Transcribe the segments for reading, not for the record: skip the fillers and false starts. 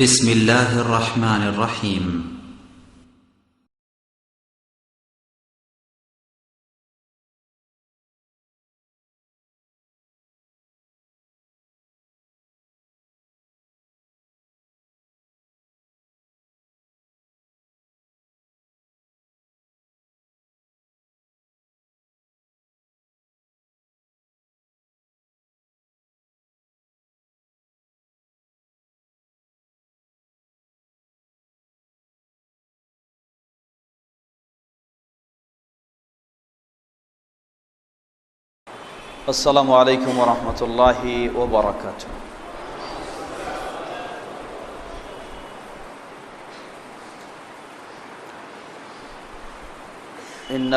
بسم الله الرحمن الرحيم السلام عليكم ورحمة الله وبركاته. إن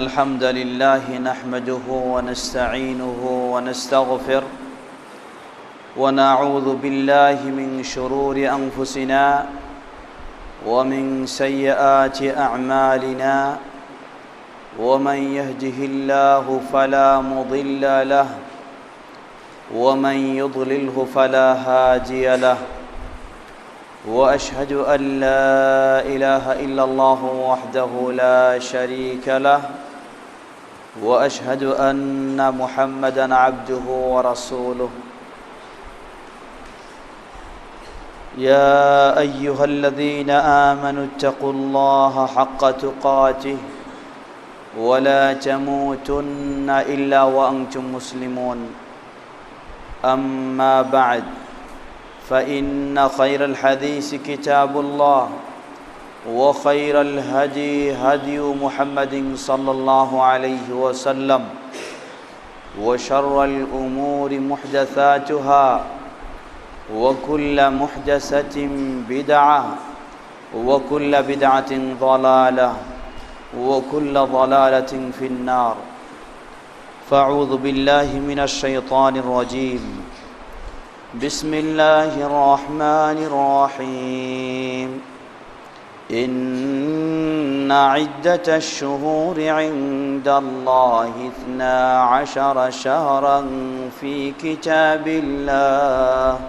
الحمد لله نحمده ونستعينه ونستغفر ونعوذ بالله من شرور أنفسنا ومن سيئات أعمالنا ومن يهده الله فلا مضل له ومن يضلله فلا هادي له وأشهد أن لا إله إلا الله وحده لا شريك له وأشهد أن محمدا عبده ورسوله. يا أيها الذين آمنوا اتقوا الله حق تقاته ولا تموتن إلا وأنتم مسلمون. أما بعد فإن خير الحديث كتاب الله وخير الهدي هدي محمد صلى الله عليه وسلم وشر الأمور محدثاتها وكل محدثة بدعة وكل بدعة ضلالة وكل ضلالة في النار. فأعوذ بالله من الشيطان الرجيم. بسم الله الرحمن الرحيم. إن عدة الشهور عند الله 12 شهرا في كتاب الله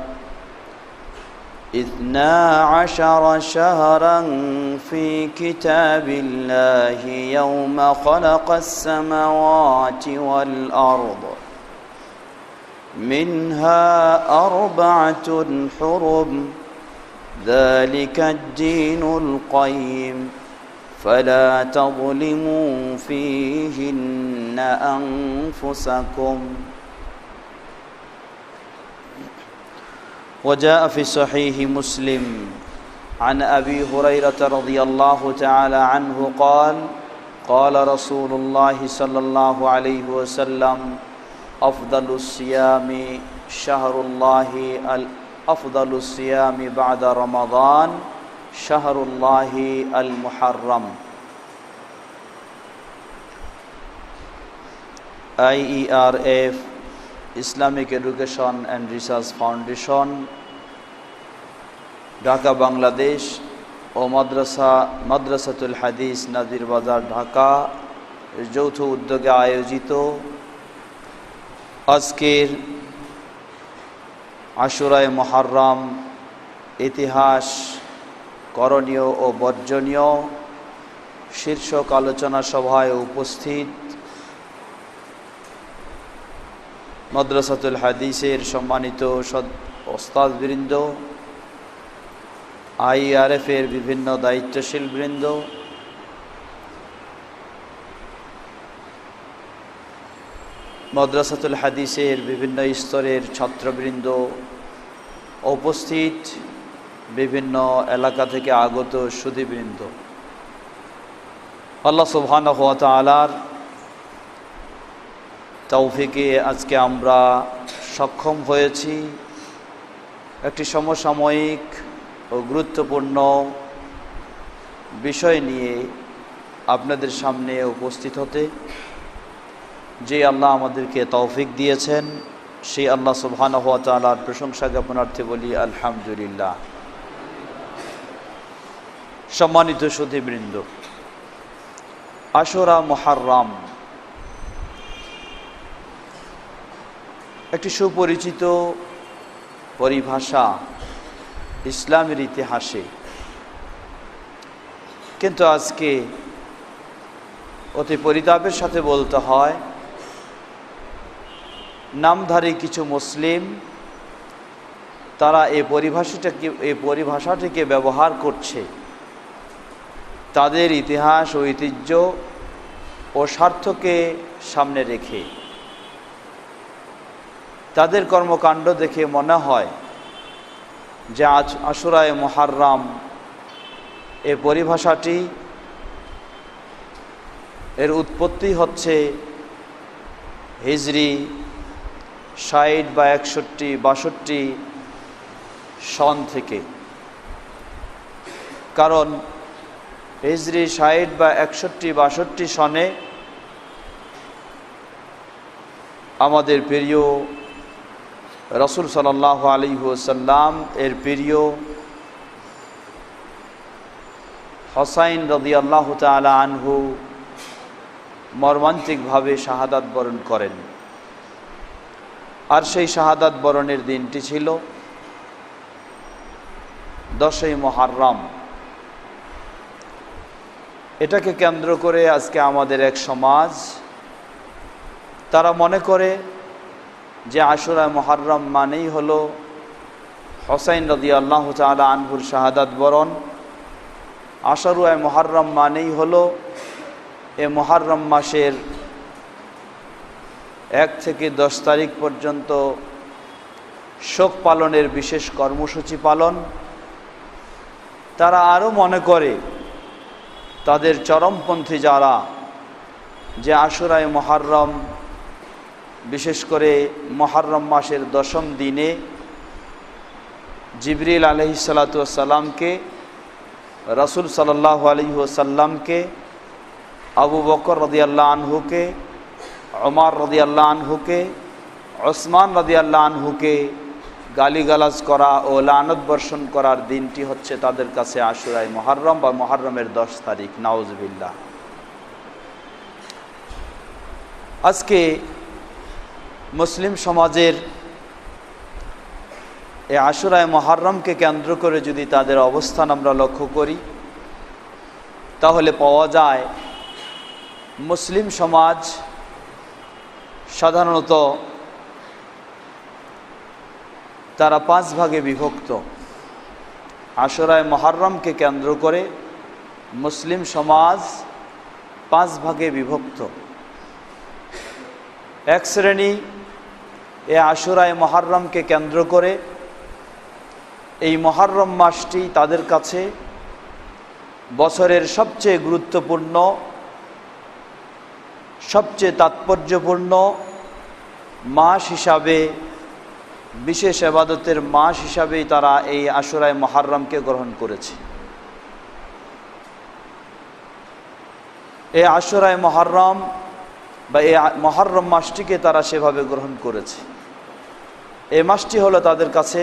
12 شهرا في كتاب الله يوم خلق السماوات والأرض منها 4 حرم ذلك الدين القيم فلا تظلموا فيهن أنفسكم. وجاء في صحيح مسلم عن أبي هريرة رضي الله تعالى عنه قال قال رسول الله صلى الله عليه وسلم أفضل الصيام شهر الله أفضل الصيام بعد رمضان شهر الله المحرم. IERF Islamic Education and Research Foundation Dhaka Bangladesh ও মাদ্রাসাতুল হাদিস নাজির বাজার ঢাকা যৌথ উদ্যোগে আয়োজিত আজকের আশুরায়ে মুহররম ইতিহাস করণীয় ও বর্জনীয় শীর্ষক আলোচনা সভায় উপস্থিত মাদ্রাসাতুল হাদিসের সম্মানিত ওস্তাদবৃন্দ, IERF এর বিভিন্ন দায়িত্বশীল বৃন্দ, মাদ্রাসাতুল হাদিসের বিভিন্ন স্তরের ছাত্রবৃন্দ, উপস্থিত বিভিন্ন এলাকা থেকে আগত সুধীবৃন্দ, আল্লাহ সুবহানাহু ওয়া তাআলার তৌফিকে আজকে আমরা সক্ষম হয়েছি একটি সমসাময়িক ও গুরুত্বপূর্ণ বিষয় নিয়ে আপনাদের সামনে উপস্থিত হতে। যে আল্লাহ আমাদেরকে তৌফিক দিয়েছেন সেই আল্লাহ সুবহানাহু ওয়া তাআলার প্রশংসা জ্ঞাপনার্থে বলি আলহামদুলিল্লাহ। সম্মানিত সুধীবৃন্দ, আশুরা মুহররম একটি সুপরিচিত পরিভাষা ইসলামের ইতিহাসে, কিন্তু আজকে অতি পরিতাপের সাথে বলতে হয়, নামধারী কিছু মুসলিম তারা এই পরিভাষাটিকে ব্যবহার করছে তাদের ইতিহাস, ঐতিহ্য ও স্বার্থকে সামনে রেখে। তাদের কর্মকাণ্ড দেখে মনে হয় যে আশুরায়ে মুহাররম এই পরিভাষাটি এর উৎপত্তি হচ্ছে হিজরি 60 বা 61, 62 সন থেকে। কারণ হিজরি 60 বা 61, 62 সনে আমাদের প্রিয় রাসূল সাল্লাল্লাহু আলাইহি ওয়াসাল্লাম এর প্রিয় হুসাইন রাদিয়াল্লাহু তাআলা আনহু মর্মান্তিকভাবে শাহাদাত বরণ করেন। আর সেই শাহাদাত বরণের দিনটি ছিল 10ই মুহররম। এটাকে কেন্দ্র করে আজকে আমাদের এক সমাজ তারা মনে করে যে আশুরায়ে মুহররম মানেই হলো হুসাইন রাদিয়াল্লাহু তাআলা আনহুর শাহাদাত বরণ। আশুরায়ে মুহররম মানেই হলো এ মুহররম মাসের 1 থেকে 10 তারিখ পর্যন্ত শোক পালনের বিশেষ কর্মসূচি পালন। তারা আরও মনে করে তাদের চরমপন্থী যারা, যে আশুরায়ে মুহররম বিশেষ করে মুহররম মাসের 10ম দিনে জিবরিল আলাইহিস সালাতু ওয়াস সালামকে, রাসূল সাল্লাল্লাহু আলাইহি ওয়াসাল্লামকে, আবু বকর রাদিয়াল্লাহু আনহুকে, ওমর রাদিয়াল্লাহু আনহুকে, ওসমান রাদিয়াল্লাহু আনহুকে গালিগালাজ করা ও লানত বর্ষণ করার দিনটি হচ্ছে তাদের কাছে আশুরায়ে মুহররম বা মুহররমের 10 তারিখ। নাউজুবিল্লাহ। আজকে মুসলিম সমাজের এই আশুরায়ে মুহররমকে কেন্দ্র করে যদি তাদের অবস্থান আমরা লক্ষ্য করি, তাহলে পাওয়া যায় মুসলিম সমাজ সাধারণত তারা 5 ভাগে বিভক্ত। আশুরায়ে মুহররমকে কেন্দ্র করে মুসলিম সমাজ 5 ভাগে বিভক্ত। এক শ্রেণী এ আশুরায়ে মুহররমকে কেন্দ্র করে এই মুহররম মাসটি তাদের কাছে বছরের সবচেয়ে গুরুত্বপূর্ণ, সবচেয়ে তাৎপর্যপূর্ণ মাস হিসাবে, বিশেষ ইবাদতের মাস হিসাবেই তারা এই আশুরায়ে মুহররমকে গ্রহণ করেছে। এই আশুরায়ে মুহররম বা এই মুহররম মাসটিকে তারা সেভাবে গ্রহণ করেছে। এই মাসটি হলো তাদের কাছে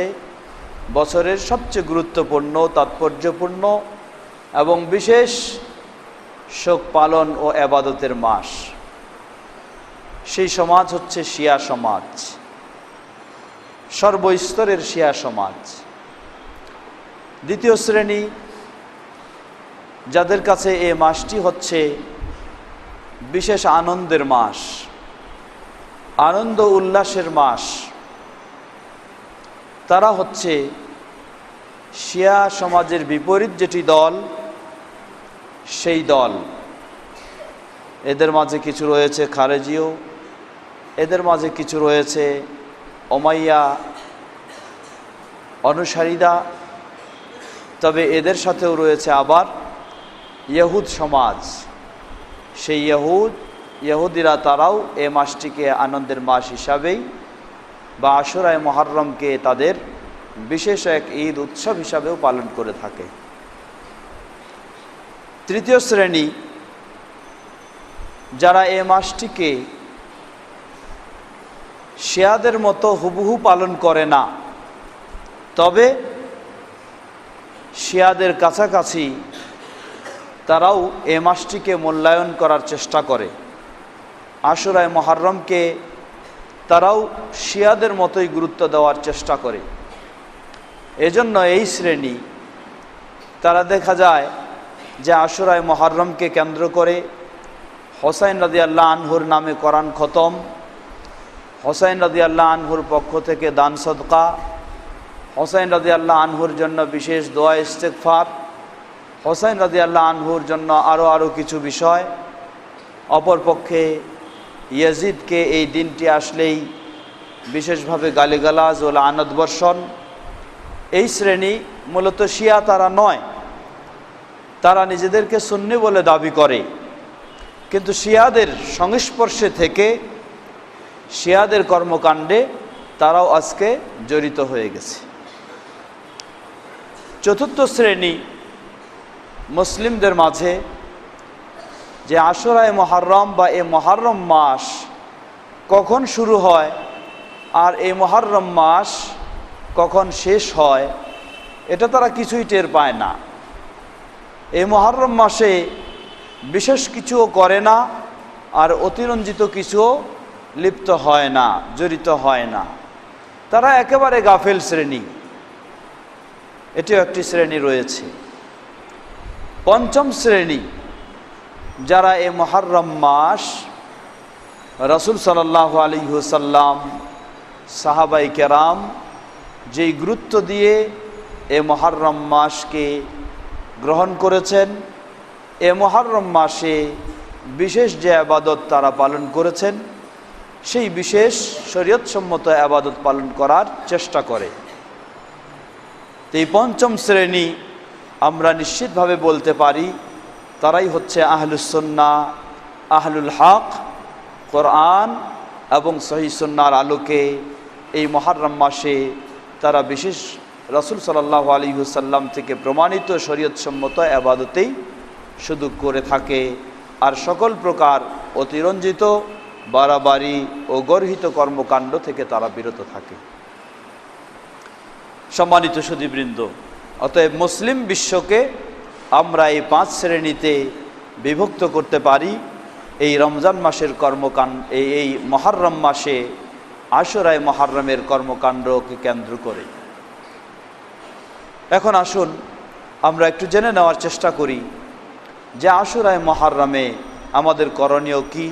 বছরের সবচেয়ে গুরুত্বপূর্ণ, তাৎপর্যপূর্ণ এবং বিশেষ শোক পালন ও ইবাদতের মাস। সেই সমাজ হচ্ছে শিয়া সমাজ, সর্বস্তরের শিয়া সমাজ। দ্বিতীয় শ্রেণী যাদের কাছে এই মাসটি হচ্ছে বিশেষ আনন্দের মাস, আনন্দ উল্লাসের মাস, তারা হচ্ছে শিয়া সমাজের বিপরীত যেটি দল, সেই দল। এদের মাঝে কিছু রয়েছে খারেজিও, এদের মাঝে কিছু রয়েছে ওমাইয়া অনুসারীরা, তবে এদের সাথেও রয়েছে আবার ইহুদ সমাজ। সেই ইহুদিরা তারাও এ মাসটিকে আনন্দের মাস হিসাবেই বা আশুরায়ে মুহররমকে তাদের বিশেষ এক ঈদ উৎসব হিসাবেও পালন করে থাকে। তৃতীয় শ্রেণী যারা এ মাসটিকে শিয়াদের মতো হুবহু পালন করে না, তবে শিয়াদের কাছাকাছি তারাও এ মাসটিকে মূল্যায়ন করার চেষ্টা করে। আশুরায়ে মুহররমকে তারাও শিয়াদের মতোই গুরুত্ব দেওয়ার চেষ্টা করে। এজন্য এই শ্রেণী তারা দেখা যায় যে আশুরায়ে মুহররমকে কেন্দ্র করে হোসাইন রাদিয়াল্লাহু আনহুর নামে কোরআন খতম, হোসাইন রাদিয়াল্লাহু আনহুর পক্ষ থেকে দান সদকা, হোসাইন রাদিয়াল্লাহু আনহুর জন্য বিশেষ দোয়া ইস্তেগফার, হোসাইন রাদিয়াল্লাহু আনহুর জন্য আরও কিছু বিষয়। অপরপক্ষে ইয়াজিদকে এই দিনটি আসলেই বিশেষভাবে গালিগালাজ ও লানত বর্ষণ। এই শ্রেণী মূলত শিয়া তারা নয়, তারা নিজেদেরকে সুন্নি বলে দাবি করে, কিন্তু শিয়াদের সংস্পর্শে থেকে শিয়াদের কর্মকাণ্ডে তারাও আজকে জড়িত হয়ে গেছে। চতুর্থ শ্রেণী মুসলিমদের মাঝে যে আশুরায়ে মুহররম বা এই মুহররম মাস কখন শুরু হয় আর এই মুহররম মাস কখন শেষ হয় এটা তারা কিছুই টের পায় না। এই মুহররম মাসে বিশেষ কিছুও করে না আর অতিরঞ্জিত কিছুও লিপ্ত হয় না, জড়িত হয় না। তারা একেবারে গাফেল শ্রেণী। এটিও একটি শ্রেণী রয়েছে। পঞ্চম শ্রেণী যারা এই মুহররম মাস রাসূল সাল্লাল্লাহু আলাইহি ওয়াসাল্লাম, সাহাবাই কেরাম যেই গুরুত্ব দিয়ে এই মুহররম মাসকে গ্রহণ করেছেন, এই মুহররম মাসে বিশেষ যে ইবাদত তারা পালন করেছেন সেই বিশেষ শরীয়তসম্মত ইবাদত পালন করার চেষ্টা করে। তো এই পঞ্চম শ্রেণী আমরা নিশ্চিতভাবে বলতে পারি তারাই হচ্ছে আহলুস সুন্নাহ, আহলুল হক। কোরআন এবং সহিহ সুন্নাহর আলোকে এই মুহররম মাসে তারা বিশেষ রাসূল সাল্লাল্লাহু আলাইহি ওয়াসাল্লাম থেকে প্রমাণিত শরীয়তসম্মত ইবাদতেই শুধু করে থাকে, আর সকল প্রকার অতিরঞ্জিত, বাড়াবাড়ি ও গর্হিত কর্মকাণ্ড থেকে তারা বিরত থাকে। সম্মানিত সুধীবৃন্দ, অতএব মুসলিম বিশ্বকে আমরা এই 5 শ্রেণীতে বিভক্ত করতে পারি এই রমজান মাসের কর্মকাণ্ড, এই মুহররম মাসে আশুরায়ে মুহররমের কর্মকাণ্ডকে কেন্দ্র করে। এখন আসুন আমরা একটু জেনে নেওয়ার চেষ্টা করি যে আশুরায়ে মুহররমে আমাদের করণীয় কি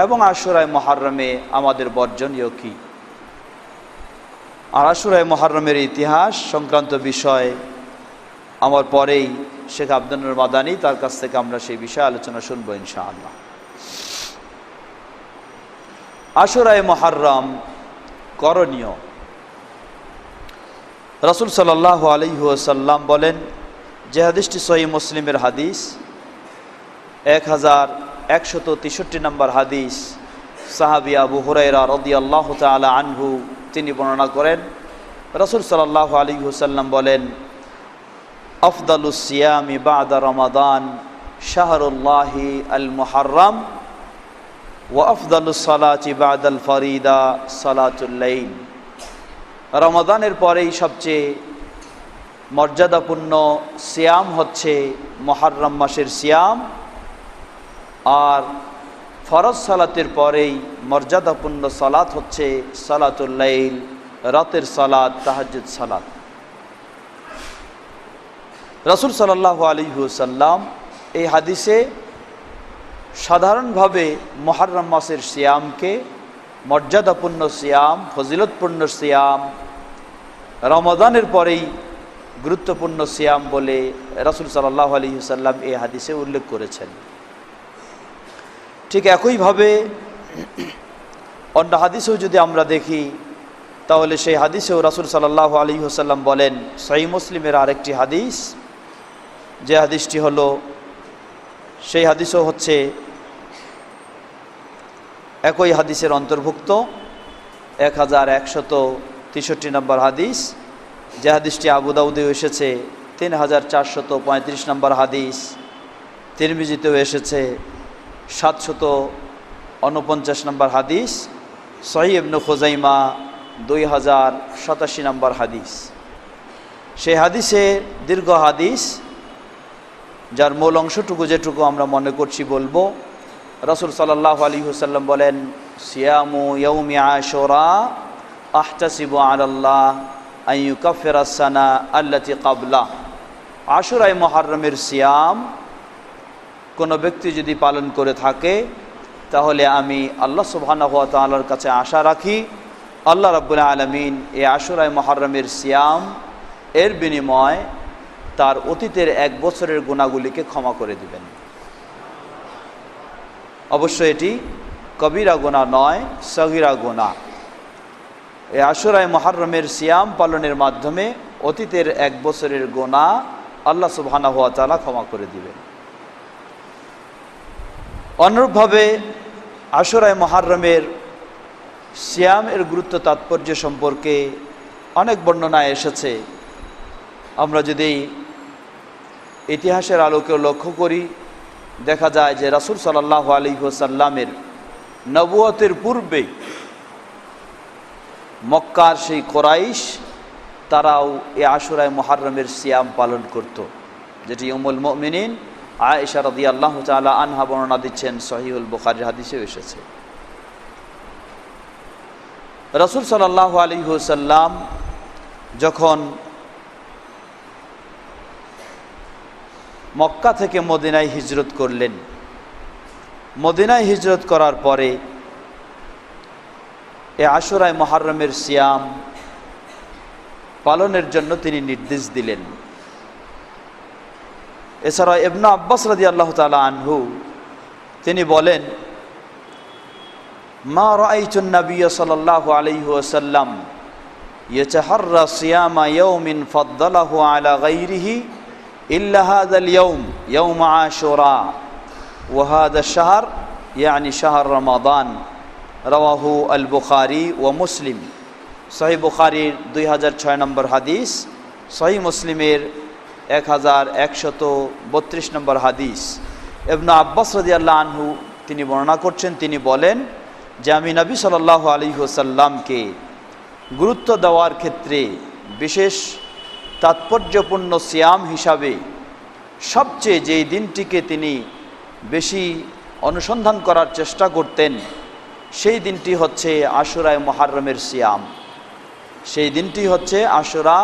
এবং আশুরায়ে মুহররমে আমাদের বর্জনীয় কি। আর আশুরায়ে মুহররমের ইতিহাস সংক্রান্ত বিষয় আমার পরেই শেখ আব্দুল নূর মাদানী, তার কাছ থেকে আমরা সেই বিষয়ে আলোচনা শুনব ইনশাআল্লাহ। আশুরায়ে মুহররম করণীয়। রাসূল সাল্লাল্লাহু আলাইহি ওয়াসাল্লাম বলেন, যে হাদিসটি সহিহ মুসলিমের হাদিস 1163 নম্বর হাদিস, সাহাবী আবু হুরায়রা রাদিয়াল্লাহু তাআলা আনহু তিনি বর্ণনা করেন, রাসূল সাল্লাল্লাহু আলাইহি ওয়াসাল্লাম বলেন, আফদালুস সিয়ামি বা'দা রমাদান শাহরুল্লাহি আল মুহররম ওয়া আফদালুস সালাতি বা'দাল ফরিদা সালাতুল লাইল। রমাদানের পরেই সবচেয়ে মর্যাদাপূর্ণ সিয়াম হচ্ছে মুহররম মাসের সিয়াম, আর ফরজ সালাতের পরেই মর্যাদাপূর্ণ সালাত হচ্ছে সালাতুল লাইল, রাতের সালাত, তাহাজ্জুদ সালাত। রাসূল সাল্লাল্লাহু আলাইহি ওয়াসাল্লাম এই হাদিসে সাধারণভাবে মুহররম মাসের সিয়ামকে মর্যাদাপূর্ণ সিয়াম, ফজিলতপূর্ণ সিয়াম, রমাদানের পরেই গুরুত্বপূর্ণ সিয়াম বলে রাসূল সাল্লাল্লাহু আলাইহি ওয়াসাল্লাম এই হাদিসে উল্লেখ করেছেন। ঠিক একইভাবে অন্য হাদিসেও যদি আমরা দেখি তাহলে সেই হাদিসেও রাসূল সাল্লাল্লাহু আলাইহি ওয়াসাল্লাম বলেন, সহিহ মুসলিমের আরেকটি হাদিস, যে হাদিসটি হলো, সেই হাদিসও হচ্ছে একই হাদিসের অন্তর্ভুক্ত 1163 নম্বর হাদিস, যে হাদিসটি আবু দাউদেও এসেছে 3435 নম্বর হাদিস, তিরমিজিতেও এসেছে 749 নম্বর হাদিস, সহিহ ইবনে খুজাইমা 2087 নম্বর হাদিস। সেই হাদিসে দীর্ঘ হাদিস, যার মূল অংশটুকু যেটুকু আমরা মনে করছি বলবো। রাসূল সাল্লাল্লাহু আলাইহি ওয়াসাল্লাম বলেন, সিয়ামু ইয়াউমি আশুরা আহতাসিবু আলাল্লাহ আন ইউকাফিরা সানা আল্লাতী ক্বাবলা। আশুরায়ে মুহররমের সিয়াম কোনো ব্যক্তি যদি পালন করে থাকে তাহলে আমি আল্লাহ সুবহানাহু ওয়া তাআলার কাছে আশা রাখি আল্লাহ রাব্বুল আলামিন এই আশুরায়ে মুহররমের সিয়াম এর বিনিময়ে তার অতীতের 1 বছরের গুনাহগুলিকে ক্ষমা করে দিবেন। অবশ্য এটি কবিরা গুনাহ নয়, সগীরা গুনাহ। এই আশুরায়ে মুহররমের সিয়াম পালনের মাধ্যমে অতীতের 1 বছরের গুনাহ আল্লাহ সুবহানাহু ওয়া তাআলা ক্ষমা করে দিবেন। অনুরূপভাবে আশুরায়ে মুহররমের সিয়ামের গুরুত্ব তাৎপর্য সম্পর্কে অনেক বর্ণনা এসেছে। আমরা যদি ইতিহাসের আলোকে লক্ষ্য করি, দেখা যায় যে রাসূল সাল্লাল্লাহু আলাইহি ওয়াসাল্লামের নবুয়তের পূর্বে মক্কার সেই কুরাইশ তারাও এই আশুরায়ে মুহররমের সিয়াম পালন করত, যেটি উম্মুল মুমিনিন আয়েশা রাদিয়াল্লাহু তাআলা আনহা বর্ণনা দিচ্ছেন, সহিহুল বুখারীর হাদিসেও এসেছে। রাসূল সাল্লাল্লাহু আলাইহি ওয়াসাল্লাম যখন মক্কা থেকে মদিনায় হিজরত করলেন, মদিনায় হিজরত করার পরে এই আশুরায়ে মুহররমের সিয়াম পালনের জন্য তিনি নির্দেশ দিলেন। এছাড়া ইবনে আব্বাস রাদিয়াল্লাহু তাআলা আনহু তিনি বলেন, মা রাআইতুন নাবিয়্য সাল্লাল্লাহু আলাইহি ওয়াসাল্লাম ইয়াতাহাররা সিয়ামা ইয়াউমিন ফাদ্দালাহু আলা গায়রিহি ইল্লা হাযাল ইয়াউম ইয়াউম আশুরা ওয়া হাযা আশ-শাহর ইয়ানি শাহর রমাদান। রাওয়াহু আল বুখারী ওয়া মুসলিম। সহিহ বুখারীর 2006 নম্বর হাদিস, সহিহ মুসলিমের 1132 নম্বর হাদিস। ইবনে আব্বাস রাদিয়াল্লাহু আনহু তিনি বর্ণনা করছেন, তিনি বলেন যে আমি নবী সাল্লাল্লাহু আলাইহি ওয়াসাল্লামকে গুরুত্ব দেওয়ার ক্ষেত্রে বিশেষ তাৎপর্যপূর্ণ সিয়াম হিসাবে সবচেয়ে যেই দিনটিকে তিনি বেশি অনুসন্ধান করার চেষ্টা করতেন সেই দিনটি হচ্ছে আশুরায়ে মুহররমের সিয়াম। সেই দিনটি হচ্ছে আশুরা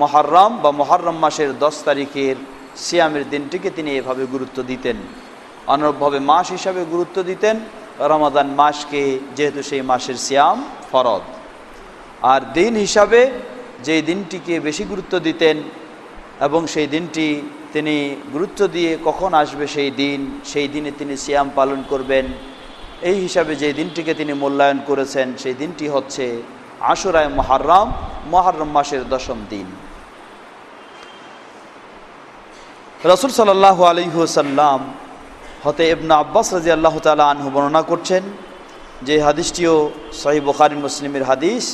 মুহররম বা মুহররম মাসের 10 তারিখের সিয়ামের দিনটিকে তিনি এভাবে গুরুত্ব দিতেন। অনুরূপভাবে মাস হিসাবে গুরুত্ব দিতেন রমাদান মাসকে, যেহেতু সেই মাসের সিয়াম ফরজ। আর দিন হিসাবে যেই দিনটিকে বেশি গুরুত্ব দিতেন এবং সেই দিনটি তিনি গুরুত্ব দিয়ে কখন আসবে সেই দিনে তিনি সিয়াম পালন করবেন, এই হিসাবে যে দিনটিকে তিনি মূল্যায়ন করেছেন সেই দিনটি হচ্ছে আশুরায়ে মুহররম, মুহররম মাসের 10ম দিন। রাসূল সাল্লাল্লাহু আলাইহি ওয়াসাল্লাম হতে ইবনে আব্বাস রাদিয়াল্লাহু তাআলা আনহু বর্ণনা করছেন, যে হাদিসটিও সহিহ বুখারী মুসলিমের হাদিস।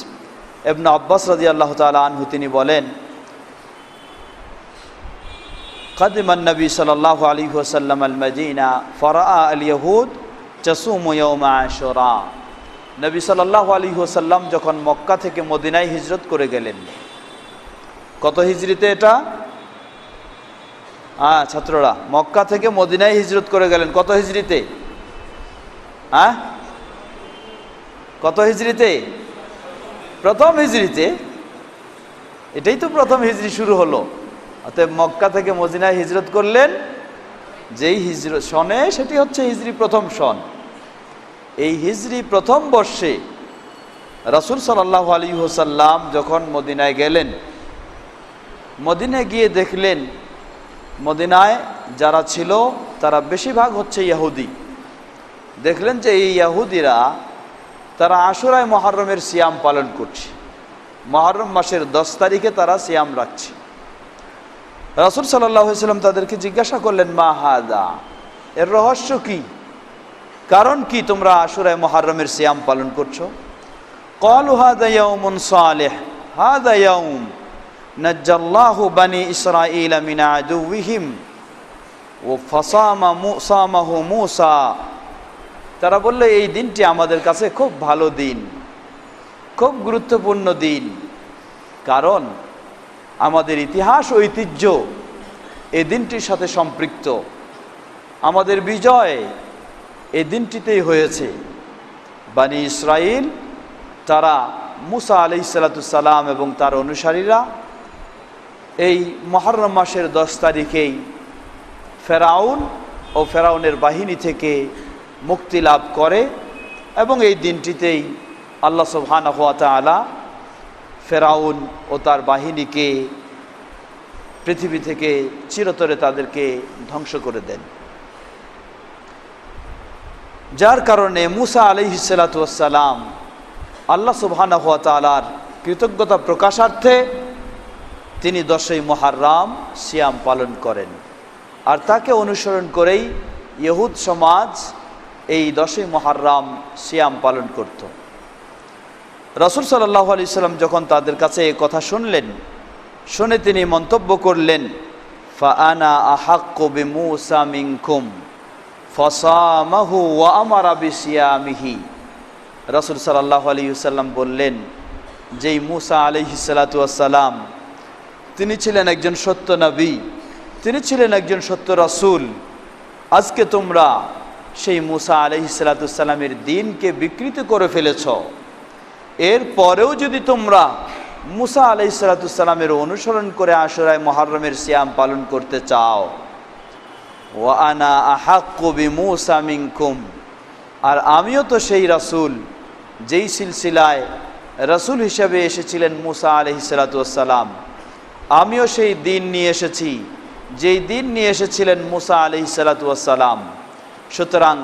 ইবনে আব্বাস রাদিয়াল্লাহু তাআলা আনহু তিনি বলেন, কাদিমান নবী সাল্লাল্লাহু আলাইহি ওয়াসাল্লাম আল মদিনা ফারাআ আল ইয়াহুদ তাসুমু ইয়াউম আশুরা। নবী সাল্লাল্লাহু আলাইহি ওয়াসাল্লাম যখন মক্কা থেকে মদিনায় হিজরত করে গেলেন, কত হিজরিতে এটা? ছাত্ররা, মক্কা থেকে মদিনায় হিজরত করে গেলেন কত হিজরিতে? কত হিজরিতে? প্রথম হিজরিতে। এটাই তো প্রথম হিজরি শুরু হলো। অতএব মক্কা থেকে মদিনায় হিজরত করলেন যেই হিজরত সনে, সেটি হচ্ছে হিজরি প্রথম সন। এই হিজরি প্রথম বর্ষে রাসূল সাল্লাল্লাহু আলাইহি ওয়াসাল্লাম যখন মদিনায় গেলেন, মদিনায় গিয়ে দেখলেন মদিনায় যারা ছিল তারা বেশিরভাগ হচ্ছে ইহুদি। দেখলেন যে এই ইহুদিরা তারা আশুরায়ে মুহররমের সিয়াম পালন করছে, মুহররম মাসের 10 তারিখে তারা সিয়াম রাখছে। রাসূল সাল্লাল্লাহু আলাইহি ওয়াসাল্লাম তাদেরকে জিজ্ঞাসা করলেন, মা হাদা, এর রহস্য কি, কারণ কি তোমরা আশুরায়ে মুহররমের সিয়াম পালন করছো? ক্বালু হাদা ইয়াউমুন সালিহ, হাদা ইয়াউম নাজ্জাল্লাহু বানি ইসরাঈলা মিন আদুওয়িহিম ওয়া ফাসামাহু মূসা। তারা বলল, এই দিনটি আমাদের কাছে খুব ভালো দিন, খুব গুরুত্বপূর্ণ দিন, কারণ আমাদের ইতিহাস ঐতিহ্য এই দিনটির সাথে সম্পৃক্ত। আমাদের বিজয় এই দিনটিতেই হয়েছে। বানি ইসরাইল তারা মুসা আলাইহিসসালাম এবং তার অনুসারীরা এই মুহররম মাসের 10 তারিখেই ফেরাউন ও ফেরাউনের বাহিনী থেকে মুক্তি লাভ করে এবং এই দিনটিতেই আল্লাহ সুবহানাহু ওয়া তাআলা ফেরাউন ও তার বাহিনীকে পৃথিবী থেকে চিরতরে তাদেরকে ধ্বংস করে দেন। যার কারণে মুসা আলাইহিসসালাম আল্লাহ সুবহানাহু ওয়া তাআলার কৃতজ্ঞতা প্রকাশার্থে তিনি 10ই মুহররম সিয়াম পালন করেন। আর তাকে অনুসরণ করেই ইহুদ সমাজ এই 10ই মুহররম সিয়াম পালন করত। রাসূল সাল্লাল্লাহু আলাইহি সাল্লাম যখন তাদের কাছে এই কথা শুনলেন, শুনে তিনি মন্তব্য করলেন, ফাআনা আহাক্কু বিমূসা মিনকুম ফাসামাহু ওয়া আমারা বিসিয়ামিহি। রাসূল সাল্লাল্লাহু আলাইহি সাল্লাম বললেন, যেই মুসা আলাইহিস সালাতু ওয়াস সালাম তিনি ছিলেন একজন সত্য নবী, তিনি ছিলেন একজন সত্য রাসূল। আজকে তোমরা সেই মুসা আলাইহিস সালাতু ওয়াস সালামের দ্বীনকে বিকৃত করে ফেলেছ। এর পরেও যদি তোমরা মুসা আলাইহিস সালাতু ওয়াস সালামের অনুসরণ করে আশুরায়ে মুহররমের সিয়াম পালন করতে চাও, ওয়া আনা আহাক্কু বিমূসা মিনকুম, আর আমিও তো সেই রাসূল যেই সিলসিলায় রাসূল হিসেবে এসেছিলেন মুসা আলাইহিস সালাতু ওয়াস সালাম, আমিও সেই দিন নিয়ে এসেছি যেই দিন নিয়ে এসেছিলেন মুসা আলাইহিস সালাতু ওয়াস সালাম। সুতরাং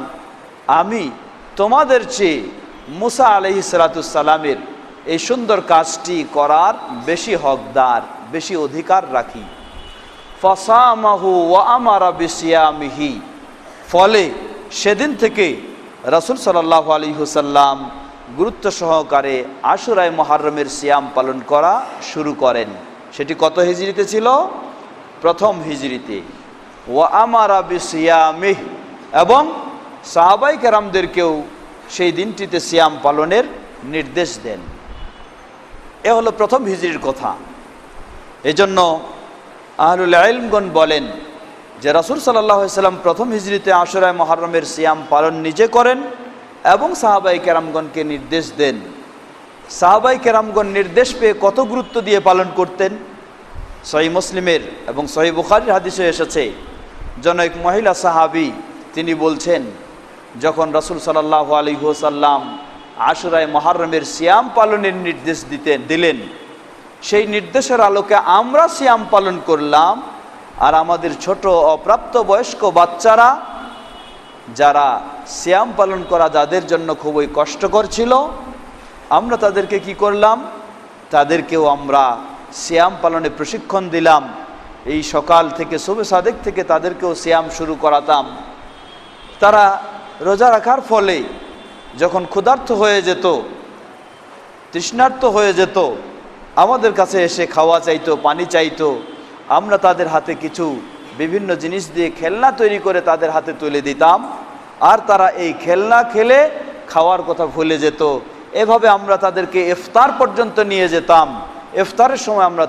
আমি তোমাদের চেয়ে মুসা আলাইহিস সালাতু ওয়াস সালামের এই সুন্দর কাজটি করার বেশি হকদার, বেশি অধিকার রাখি। ফাসামাহু ওয়া আমারা বিসিয়ামিহি, ফলে সেদিন থেকে রাসূল সাল্লাল্লাহু আলাইহি ওয়াসাল্লাম গুরুত্ব সহকারে আশুরায়ে মুহররমের সিয়াম পালন করা শুরু করেন। সেটি কত হিজরিতে ছিল? প্রথম হিজরিতে। ওয়া আমারা বিসিয়ামিহি, এবং সাহাবায়ে কেরামদেরকেও সেই দিনটিতে সিয়াম পালনের নির্দেশ দেন। এ হলো প্রথম হিজরির কথা। এজন্য আহলুল ইলমগণ বলেন যে রাসূল সাল্লাল্লাহু আলাইহি সাল্লাম প্রথম হিজরিতে আশুরায়ে মুহররমের সিয়াম পালন নিজে করেন এবং সাহাবায়ে কেরামগণকে নির্দেশ দেন। সাহাবায়ে কেরামগণ নির্দেশ পেয়ে কত গুরুত্ব দিয়ে পালন করতেন। সহিহ মুসলিমের এবং সহিহ বুখারীর হাদিসে এসেছে, জনৈক মহিলা সাহাবী তিনি বলছেন, যখন রাসূল সাল্লাল্লাহু আলাইহি ওয়াসাল্লাম আশুরায়ে মুহররমের সিয়াম পালনের নির্দেশ দিলেন, সেই নির্দেশের আলোকে আমরা সিয়াম পালন করলাম, আর আমাদের ছোট অপ্রাপ্ত বয়স্ক বাচ্চারা যারা সিয়াম পালন করা যাদের জন্য খুবই কষ্টকর ছিল, আমরা তাদেরকে কি করলাম? তাদেরকেও আমরা সিয়াম পালনে প্রশিক্ষণ দিলাম। এই সকাল থেকে সুবহ সাদেক থেকে তাদেরকেও সিয়াম শুরু করাতাম। তারা রোজা রাখার ফলে যখন ক্ষুধার্ত হয়ে যেত, তৃষ্ণার্ত হয়ে যেত, আমাদের কাছে এসে খাওয়া চাইতো, পানি চাইতো, আমরা তাদের হাতে কিছু বিভিন্ন জিনিস দিয়ে খেলনা তৈরি করে তাদের হাতে তুলে দিতাম, আর তারা এই খেলনা খেলে খাওয়ার কথা ভুলে যেত। এভাবে আমরা তাদেরকে ইফতার পর্যন্ত নিয়ে যেতাম। ইফতারের সময় আমরা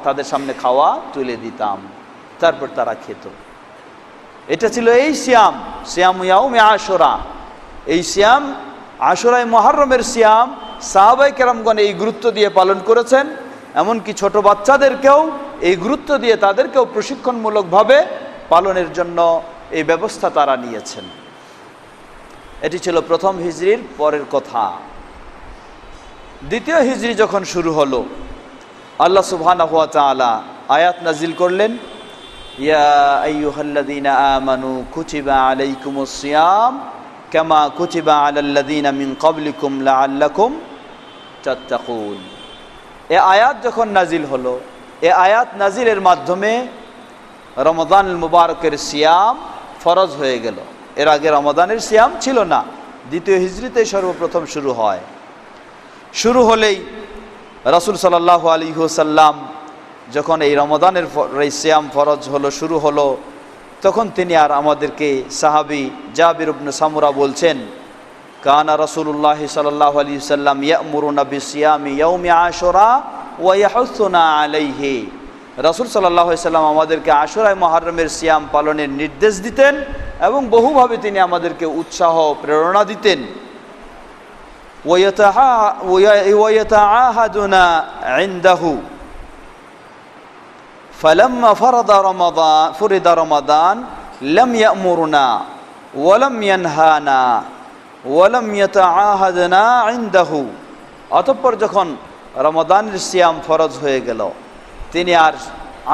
তাদের সামনে খাওয়া তুলে দিতাম, তারপর তারা খেত। এটা ছিল এই সিয়াম, সিয়াম ইয়াউমে আশুরা। এই সিয়াম আশুরায়ে মুহররমের সিয়াম সাহাবায়ে কেরামগণ এই গুরুত্ব দিয়ে পালন করেছেন। এমনকি ছোট বাচ্চাদেরকেও এই গুরুত্ব দিয়ে তাদেরকেও প্রশিক্ষণমূলকভাবে পালনের জন্য এই ব্যবস্থা তারা নিয়েছেন। এটি ছিল প্রথম হিজরির পরের কথা। দ্বিতীয় হিজরি যখন শুরু হলো, আল্লাহ সুবহানাহু ওয়া তাআলা আয়াত নাজিল করলেন, ইয়া আইয়ুহাল্লাযীনা আমানু কুতিবা আলাইকুমুস সিয়াম কামা কুতিবা আলাল্লাযীনা মিন ক্বাবলিকুম লাআল্লাকুম তাত্তাকুন। এ আয়াত যখন নাজিল হলো, এ আয়াত নাজিলের মাধ্যমে রমজানুল মুবারকের সিয়াম ফরজ হয়ে গেল। এর আগে রমজানের সিয়াম ছিল না, দ্বিতীয় হিজরিতে সর্বপ্রথম শুরু হয়। শুরু হলেই রাসূল সাল্লাল্লাহু আলাইহি ওয়াসাল্লাম যখন এই রমজানের সিয়াম ফরজ হলো, শুরু হলো, তখন তিনি আর আমাদেরকে সাহাবী জাবির ইবনে সামুরা বলছেন, কানা রাসূলুল্লাহ সাল্লাল্লাহু আলাইহি ওয়াসাল্লাম ইয়া'মুরুনা বিসিয়ামি ইয়াউমি আশুরা ওয়া ইয়াহুসুনা আলাইহি। রাসূল সাল্লাল্লাহু আলাইহি ওয়াসাল্লাম আমাদেরকে আশুরায়ে মুহররমের সিয়াম পালনের নির্দেশ দিতেন এবং বহুভাবে তিনি আমাদেরকে উৎসাহ প্রেরণা দিতেন। ويتعاهدنا عنده فلما فرض رمضان لم يأمرنا ولم ينهانا ولم يتعاهدنا عنده। অতঃপর যখন রমাদানের সিয়াম ফরজ হয়ে গেল, তিনি আর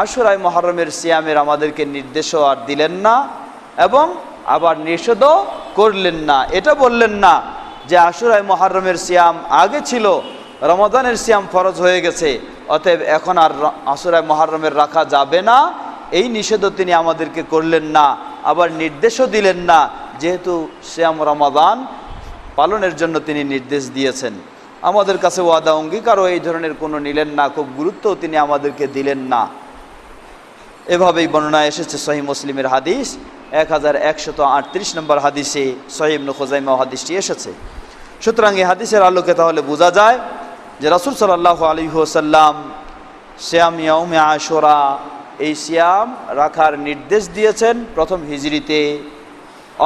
আশুরায়ে মুহররমের সিয়ামের আমাদেরকে নির্দেশও আর দিলেন না এবং আবার নিষেধও করলেন না। এটা বললেন না যে আশুরায়ে মুহররমের সিয়াম আগে ছিল, রমাদানের সিয়াম ফরজ হয়ে গেছে, অতএব এখন আর আশুরায়ে মুহররমের রাখা যাবে না, এই নিষেধও তিনি আমাদেরকে করলেন না, আবার নির্দেশও দিলেন না, যেহেতু সিয়াম রমাদান পালনের জন্য তিনি নির্দেশ দিয়েছেন। আমাদের কাছে ওয়াদা অঙ্গীকারও এই ধরনের কোনো নিলেন না, খুব গুরুত্বও তিনি আমাদেরকে দিলেন না। এভাবেই বর্ণনা এসেছে সহিহ মুসলিমের হাদিস 1138 নম্বর হাদিসে, সহিহ ইবনে খুজাইমাহ হাদিসটি এসেছে। সুতরাং এই হাদিসের আলোকে তাহলে বোঝা যায় যে রাসূল সাল্লাল্লাহু আলাইহি ওয়াসাল্লাম সিয়াম ইয়াউমে আশুরা, এই সিয়াম রাখার নির্দেশ দিয়েছেন প্রথম হিজরিতে।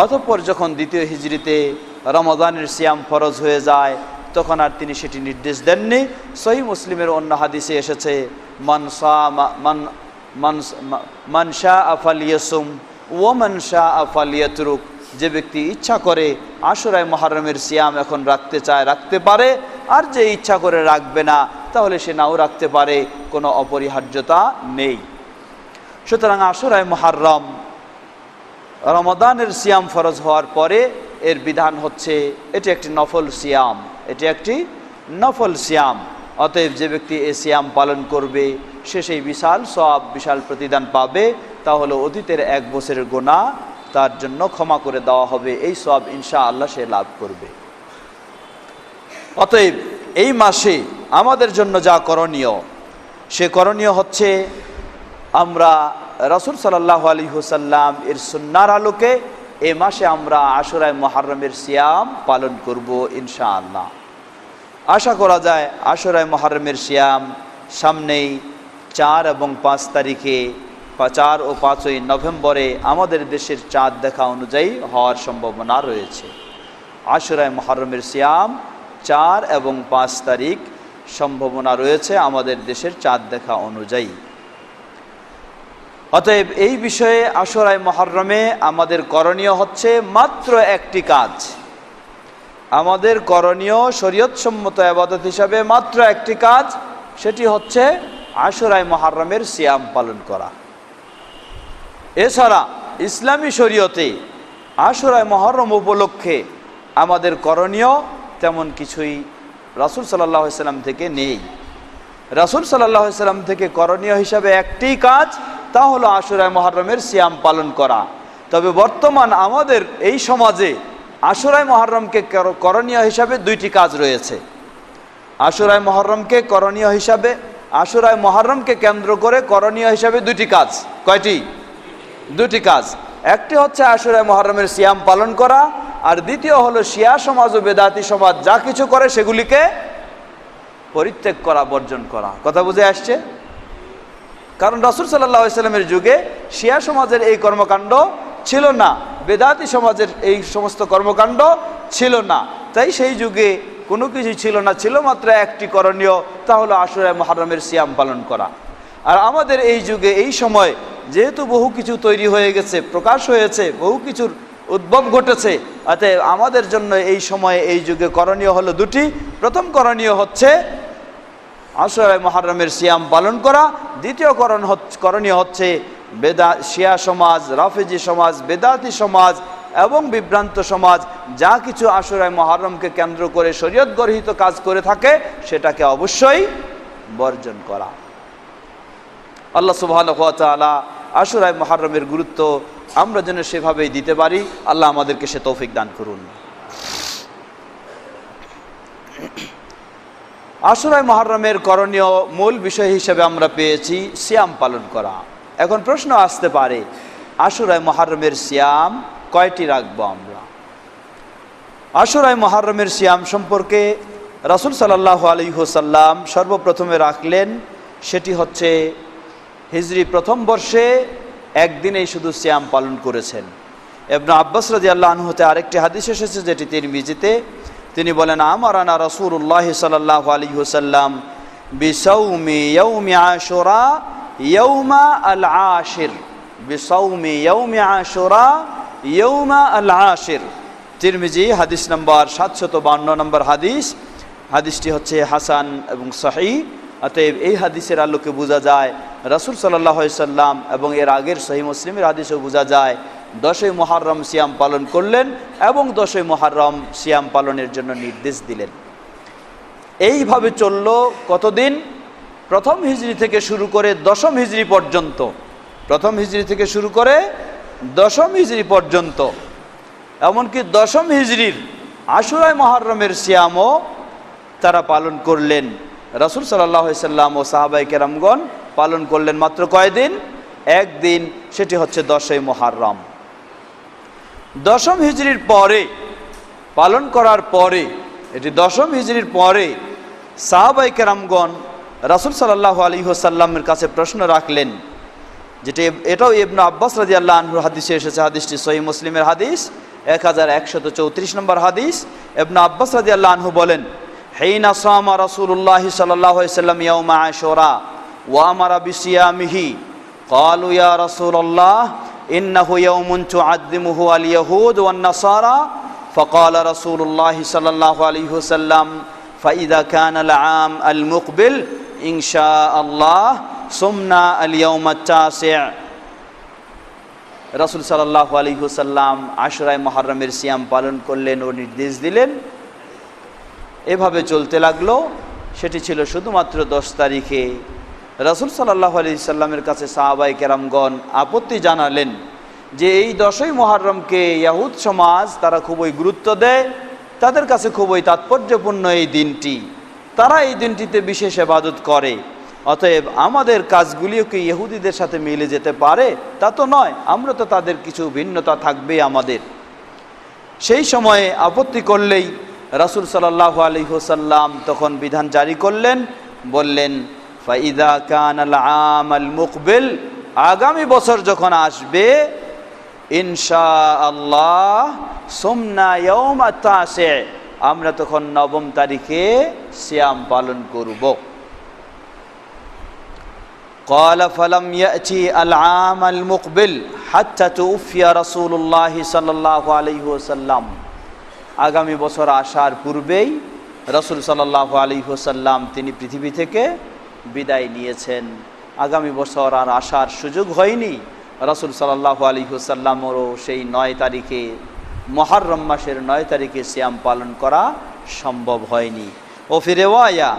অতঃপর যখন দ্বিতীয় হিজরিতে রমাদানের সিয়াম ফরজ হয়ে যায়, তখন আর তিনি সেটি নির্দেশ দেননি। সহিহ মুসলিমের অন্য হাদিসে এসেছে মান শাআ ফালইয়াসুম ওয়া মান শাআ ফালইয়াতরুক, যে ব্যক্তি ইচ্ছা করে আশুরায়ে মুহররমের সিয়াম এখন রাখতে চায় রাখতে পারে, আর যে ইচ্ছা করে রাখবে না তাহলে সে নাও রাখতে পারে, কোনো অপরিহার্যতা নেই। সুতরাং আশুরায়ে মুহররম রমাদানের সিয়াম ফরজ হওয়ার পরে এর বিধান হচ্ছে এটি একটি নফল সিয়াম, এটি একটি নফল সিয়াম। অতএব যে ব্যক্তি এই সিয়াম পালন করবে সে সেই বিশাল সওয়াব, বিশাল প্রতিদান পাবে। তাহলে অতীতের 1 বছরের গুনাহ তার জন্য ক্ষমা করে দেওয়া হবে, এই সওয়াব ইনশাআল্লাহ সে লাভ করবে। অতএব এই মাসে আমাদের জন্য যা করণীয়, সে করণীয় হচ্ছে আমরা রাসূল সাল্লাল্লাহু আলাইহি ওয়াসাল্লাম এর সুন্নাহর আলোকে এই মাসে আমরা আশুরায়ে মুহররমের সিয়াম পালন করব ইনশাআল্লাহ। আশা করা যায় আশুরায়ে মুহররমের সিয়াম সামনেই 4 এবং 5 তারিখে, 4 ও 5ই নভেম্বরে আমাদের দেশের চাঁদ দেখা অনুযায়ী হওয়ার সম্ভাবনা রয়েছে। আশুরায়ে মুহররমের সিয়াম 4 এবং 5 তারিখ সম্ভাবনা রয়েছে আমাদের দেশের চাঁদ দেখা অনুযায়ী। অতএব এই বিষয়ে আশুরায়ে মুহররমে আমাদের করণীয় হচ্ছে মাত্র একটি কাজ। আমাদের করণীয় শরীয়তসম্মত ইবাদত হিসাবে মাত্র একটি কাজ, সেটি হচ্ছে আশুরায়ে মুহররমের সিয়াম পালন করা। এছাড়া ইসলামী শরীয়তে আশুরায়ে মুহররম উপলক্ষে আমাদের করণীয় তেমন কিছুই রাসূল সাল্লাল্লাহু আলাইহি ওয়াসাল্লাম থেকে নেই। রাসূল সাল্লাল্লাহু আলাইহি ওয়াসাল্লাম থেকে করণীয় হিসাবে একটি কাজ, তা হলো আশুরায়ে মুহররমের সিয়াম পালন করা। তবে বর্তমান আমাদের এই সমাজে আশুরায়ে মুহররমকে করণীয় হিসাবে 2টি কাজ রয়েছে। আশুরায়ে মুহররমকে করণীয় হিসাবে, আশুরায়ে মুহররমকে কেন্দ্র করে করণীয় হিসাবে 2টি কাজ। কয়টি? 2টি কাজ। একটি হচ্ছে আশুরায়ে মুহররমের সিয়াম পালন করা, আর দ্বিতীয় হলো শিয়া সমাজ ও বেদাতি সমাজ যা কিছু করে সেগুলিকে পরিত্যাগ করা, বর্জন করা। কথা বুঝে আসছে? কারণ রাসূল সাল্লাল্লাহু আলাইহি ওয়াসাল্লামের যুগে শিয়া সমাজের এই কর্মকাণ্ড ছিল না, বেদাতি সমাজের এই সমস্ত কর্মকাণ্ড ছিল না, তাই সেই যুগে কোনো কিছু ছিল না, ছিল মাত্র একটি করণীয়, তা হলো আশুরায়ে মুহররমের সিয়াম পালন করা। আর আমাদের এই যুগে এই সময় যেহেতু বহু কিছু তৈরি হয়ে গেছে, প্রকাশ হয়েছে, বহু কিছুর উদ্ভব ঘটেছে, অতএব আমাদের জন্য এই সময়ে এই যুগে করণীয় হলো 2টি। প্রথম করণীয় হচ্ছে আশুরায়ে মুহররমের সিয়াম পালন করা। দ্বিতীয় করণীয় হচ্ছে শিয়া সমাজ, রাফেজি সমাজ, বেদাতি সমাজ এবং বিভ্রান্ত সমাজ যা কিছু আশুরায়ে মুহররমকে কেন্দ্র করে শরীয়ত গর্হিত কাজ করে থাকে সেটাকে অবশ্যই বর্জন করা। আল্লাহ সুবহানাহু ওয়া তাআলা আশুরায়ে মুহররমের গুরুত্ব আমরা যেন সেভাবেই দিতে পারি, আল্লাহ আমাদেরকে সে তৌফিক দান করুন। আশুরায়ে মুহররমের করণীয় মূল বিষয় হিসেবে আমরা পেয়েছি সিয়াম পালন করা। এখন প্রশ্ন আসতে পারে, আশুরায়ে মুহররমের সিয়াম কয়টি রাখবো আমরা? আশুরায়ে মুহররমের সিয়াম সম্পর্কে রাসূল সাল্লাল্লাহু আলাইহি ওয়াসাল্লাম সর্বপ্রথমে রাখলেন, সেটি হচ্ছে হিজরি প্রথম বর্ষে একদিনেই শুধু সিয়াম পালন করেছেন। ইবনে আব্বাস রাদিয়াল্লাহু আনহু হতে আরেকটি হাদিস এসেছে যেটি তিরমিজিতে, তিনি বলেন, আমারানা রাসূলুল্লাহ সাল্লাল্লাহু আলাইহি ওয়াসাল্লাম বিসাউমি ইয়াউমি আশুরা ইয়াউমা আল আশির, বিসাউমি ইয়াউমি আশুরা ইয়াউমা আল আশির। তিরমিজি, হাদিস নম্বর 752 নম্বর হাদিস। হাদিসটি হচ্ছে হাসান এবং সহিহ। অতএব এই হাদিসের আলোকে বোঝা যায় রাসূল সাল্লাল্লাহু আলাইহি সাল্লাম, এবং এর আগের সহিহ মুসলিমের হাদিসেও বোঝা যায় 10ই মুহররম সিয়াম পালন করলেন এবং 10ই মুহররম সিয়াম পালনের জন্য নির্দেশ দিলেন। এইভাবে চলল কতদিন? প্রথম হিজরি থেকে শুরু করে 10ম হিজরি পর্যন্ত, প্রথম হিজরি থেকে শুরু করে 10ম হিজরি পর্যন্ত। এমনকি 10ম হিজরির আশুরায়ে মুহররমের সিয়ামও তারা পালন করলেন। রাসূল সাল্লাল্লাহু আলাইহি সাল্লাম ও সাহাবায়ে কেরামগণ পালন করলেন মাত্র কয়দিন? একদিন, সেটি হচ্ছে 10ই মুহররম। 10ম হিজরির পরে পালন করার পরে, এটি 10ম হিজরির পরে সাহাবায়ে কেরামগণ রাসূল সাল্লাল্লাহু আলাইহি ওয়াসাল্লামের কাছে প্রশ্ন রাখলেন, যেটি এটাও ইবনে আব্বাস রাদিয়াল্লাহু আনহুর হাদিসে এসেছে। হাদিসটি সহিহ মুসলিমের হাদিস, 1134 নম্বর হাদিস। ইবনে আব্বাস রাদিয়াল্লাহু আনহু বলেন, হিনা সামা রাসূলুল্লাহ সাল্লাল্লাহু আলাইহি ওয়াসাল্লাম ইয়াউমা আশুরা ওয়া আমারা বিসিয়ামিহি ক্বালু ইয়া রাসূলুল্লাহ ইন্নাহু ইয়াউমুন তুআদ্দিমুহু আল ইয়াহুদ ওয়ান নাসারা فقال رسول الله صلى الله عليه وسلم فإذا كان العام المقبل إن شاء الله صمنا اليوم التاسع। রাসূল সাল্লাল্লাহু আলাইহি ওয়াসাল্লাম আশুরায়ে মুহররমের সিয়াম পালন করলেন ও নির্দেশ দিলেন। এভাবে চলতে লাগলো। সেটি ছিল শুধুমাত্র 10 তারিখে। রাসূল সাল্লাল্লাহু আলাইহি সাল্লামের কাছে সাহাবায়ে কেরামগণ আপত্তি জানালেন যে এই 10ই মুহররমকে ইহুদ সমাজ তারা খুবই গুরুত্ব দেয়, তাদের কাছে খুবই তাৎপর্যপূর্ণ এই দিনটি, তারা এই দিনটিতে বিশেষ ইবাদত করে। অতএব আমাদের কাজগুলিও কি ইহুদিদের সাথে মিলে যেতে পারে? তা তো নয়, আমরা তো তাদের কিছু ভিন্নতা থাকবে আমাদের। সেই সময়ে আপত্তি করলেই রাসূল সাল্লাল্লাহু আলাইহি ওয়াসাল্লাম তখন বিধান জারি করলেন, বললেন, ফাইদা কানাল আমাল মুকবিল, আগামী বছর যখন আসবে ইনশাআল্লাহ সুমনা ইয়াউমা তাসি, আমরা তখন 9ম তারিখে সিয়াম পালন করব। قال فلم يأتي العام المقبل حتى توفي رسول الله صلى الله عليه وسلم। আগামী বছর আসার পূর্বেই রাসূল সাল্লাল্লাহু আলাইহি ওয়াসাল্লাম তিনি পৃথিবী থেকে বিদায় নিয়েছেন। আগামী বছর আর আসার সুযোগ হয়নি। রাসূল সাল্লাল্লাহু আলাইহি ওয়াসাল্লামেরও সেই 9 তারিখে, মুহররম মাসের 9 তারিখে সিয়াম পালন করা সম্ভব হয়নি। ও ফি রিওয়ায়া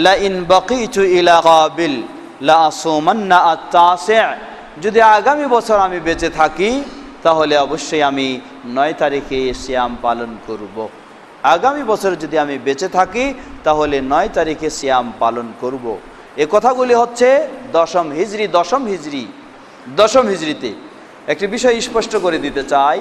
লা ইন বাকিতু ইলা কাবিল লা আসুমান্না আত-তাসি, যদি আগামী বছর আমি বেঁচে থাকি তাহলে অবশ্যই আমি 9 তারিখে সিয়াম পালন করব। আগামী বছর যদি আমি বেঁচে থাকি তাহলে 9 তারিখে সিয়াম পালন করব। এ কথাগুলি হচ্ছে 10ম হিজরি। 10ম হিজরিতে একটি বিষয় স্পষ্ট করে দিতে চাই।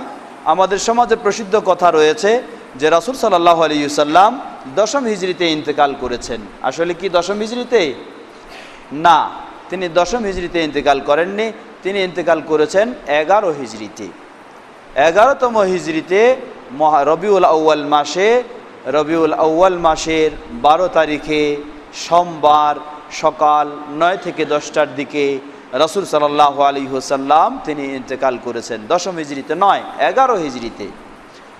আমাদের সমাজে প্রসিদ্ধ কথা রয়েছে যে রাসূল সাল্লাল্লাহু আলাইহি ওয়াসাল্লাম 10ম হিজরিতে ইন্তেকাল করেছেন। আসলে কি 10ম হিজরিতে? না, তিনি 10ম হিজরিতে ইন্তেকাল করেননি, তিনি ইন্তেকাল করেছেন 11 হিজরিতে। 11তম হিজরিতে রবিউল আউয়াল মাসের 12 তারিখে সোমবার সকাল 9 থেকে 10টার দিকে রাসূল সাল্লাল্লাহু আলাইহি ওয়াসাল্লাম তিনি ইন্তেকাল করেছেন। 10ম হিজরিতে নয়, 11 হিজরিতে।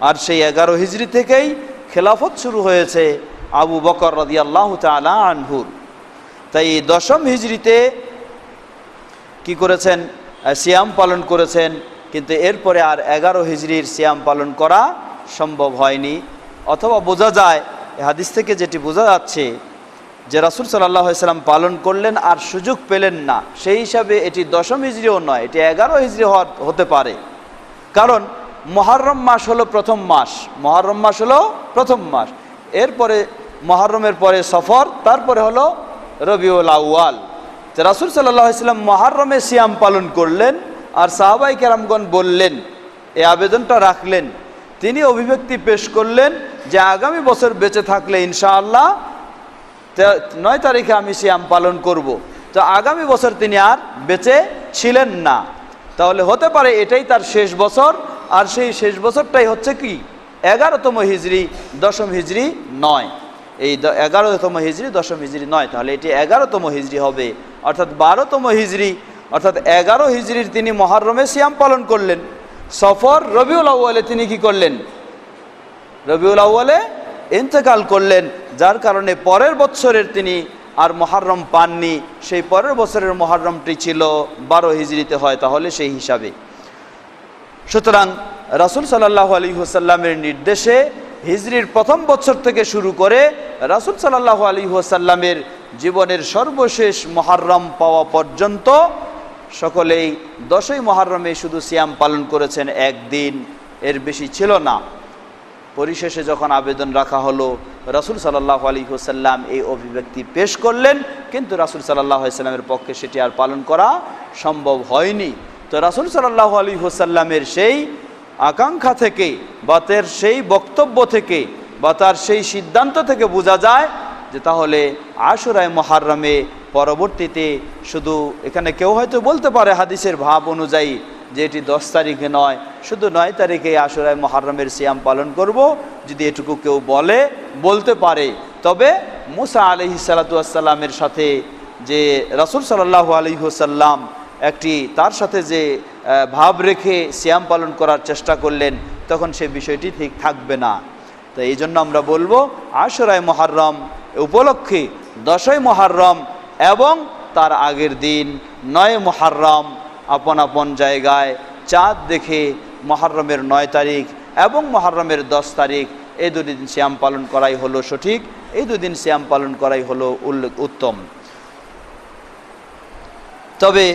আর সেই 11 হিজরি থেকেই খেলাফত শুরু হয়েছে আবু বকর রাদিয়াল্লাহু তাআলা আনহুর। তাই 10ম হিজরিতে কি করেছেন? সিয়াম পালন করেছেন, কিন্তু এরপরে আর 11 হিজরির সিয়াম পালন করা সম্ভব হয়নি। অথবা বোঝা যায়, হাদিস থেকে যেটি বোঝা যাচ্ছে যে রাসূল সাল্লাল্লাহু আলাইহি ওয়াসাল্লাম পালন করলেন আর সুযোগ পেলেন না, সেই হিসাবে এটি 10ম হিজরিও নয়, এটি 11 হিজরি হতে পারে। কারণ মুহররম মাস হলো প্রথম মাস, মুহররম মাস হলো প্রথম মাস, এরপরে মুহররমের পরে সফর, তারপরে হলো রবিউল আউয়াল। তো রাসূল সাল্লাল্লাহু আলাইহি ওয়াসাল্লাম মুহররমে সিয়াম পালন করলেন আর সাহাবায়ে কেরামগণ বললেন, এই আবেদনটা রাখলেন, তিনি অভিব্যক্তি পেশ করলেন যে আগামী বছর বেঁচে থাকলে ইনশাআল্লাহ 9 তারিখে আমি সিয়াম পালন করব। তো আগামী বছর তিনি আর বেঁচে ছিলেন না, তাহলে হতে পারে এটাই তার শেষ বছর। আর সেই শেষ বছরটাই হচ্ছে কি 11তম হিজরি, দশম হিজরি নয়। এই 11তম হিজরি, দশম হিজরি নয়, তাহলে এটি 11তম হিজরি হবে, অর্থাৎ 12তম হিজরি, অর্থাৎ 11 হিজরির তিনি মুহররমে সিয়াম পালন করলেন। সফর, রবিউল আউয়ালে তিনি কি করলেন? রবিউল আউয়ালে ইন্তেকাল করলেন, যার কারণে পরের বছরের তিনি আর মুহররম পাননি। সেই পরের বছরের মুহররমটি ছিল 12 হিজরিতে হয়, তাহলে সেই হিসাবে। সুতরাং রাসূল সাল্লাল্লাহু আলাইহি ওয়াসাল্লামের নির্দেশে হিজরির প্রথম বছর থেকে শুরু করে রাসূল সাল্লাল্লাহু আলাইহি ওয়াসাল্লামের জীবনের সর্বশেষ মুহররম পাওয়া পর্যন্ত সকলেই 10ই মুহররমে শুধু সিয়াম পালন করেছেন, একদিন, এর বেশি ছিল না। পরিশেষে যখন আবেদন রাখা হলো, রাসূল সাল্লাল্লাহু আলাইহি ওয়াসাল্লাম এই অভিব্যক্তি পেশ করলেন, কিন্তু রাসূল সাল্লাল্লাহু আলাইহি ওয়াসাল্লামের পক্ষে সেটি আর পালন করা সম্ভব হয়নি। তো রাসূল সাল্লাল্লাহু আলাইহি ওয়াসাল্লামের সেই আকাঙ্ক্ষা থেকে বা তার সেই বক্তব্য থেকে বা তার সেই সিদ্ধান্ত থেকে বোঝা যায় যে তাহলে আশুরায়ে মুহররমে পরবর্তীতে শুধু, এখানে কেউ হয়তো বলতে পারে হাদিসের ভাব অনুযায়ী যে এটি 10 তারিখে নয়, শুধু 9 তারিখে আশুরায়ে মুহররমের সিয়াম পালন করব, যদি এটুকু কেউ বলতে পারে। তবে মুসা আলাইহিস সালাতু ওয়াস সালামের সাথে যে রাসূল সাল্লাল্লাহু আলাইহি ওয়াসাল্লাম একটি তার সাথে যে ভাব রেখে সিয়াম পালন করার চেষ্টা করলেন, তখন সে বিষয়টি ঠিক থাকবে না। তো এই জন্য আমরা বলবো আশুরায়ে মুহররম উপলক্ষে 10ই মুহররম এবং তার আগের দিন 9 মুহররম আপন আপন জায়গায় চাঁদ দেখে মুহররমের 9 তারিখ এবং মুহররমের 10 তারিখ এই দুদিন সিয়াম পালন করাই হলো সঠিক, এই দুদিন সিয়াম পালন করাই হলো উত্তম। তবে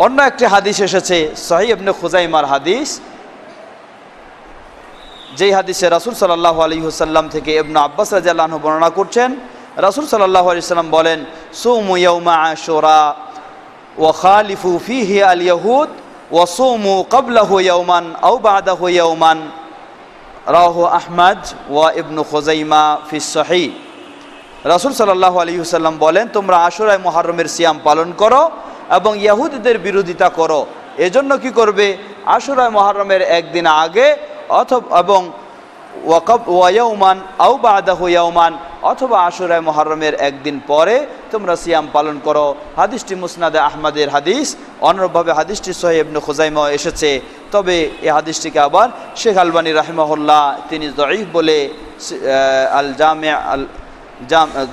অন্য একটি হাদিস এসেছে, সহিহ ইবনে খুজাইমার হাদিস, যেই হাদিসে রাসূল সাল্লাল্লাহু আলাইহি ওয়াসাল্লাম থেকে ইবনে আব্বাস রাদিয়াল্লাহু আনহু বর্ণনা করছেন, রাসূল সাল্লাল্লাহু আলাইহি ওয়াসাল্লাম বলেন, সুমু ইয়াউমা আশুরা ওয়া খালিফু ফীহি আল ইয়াহুদ ওয়া সুমু ক্বাবলাহু ইয়াওমান আও বা'দাহু ইয়াওমান, রাওয়াহু আহমদ ওয়া ইবনে খুজাইমা ফি সহিহ। রাসূল সাল্লাল্লাহু আলাইহি ওয়াসাল্লাম বলেন, তোমরা আশুরায়ে মুহররমের সিয়াম পালন করো এবং ইহুদিদের বিরোধিতা করো। এজন্য কি করবে? আশুরায়ে মুহররমের একদিন আগে এবং ওয়ায়াউমান আও বা'দাহু ইয়াওমান, অথবা আশুরায়ে মুহররমের একদিন পরে তোমরা সিয়াম পালন করো। হাদিসটি মুসনাদে আহমদের হাদিস, অনুরূপভাবে হাদিসটি সহিহ ইবনে খুজাইমা এসেছে। তবে এই হাদিসটিকে আবার শেখ আলবানী রাহিমাহুল্লাহ তিনি যঈফ বলে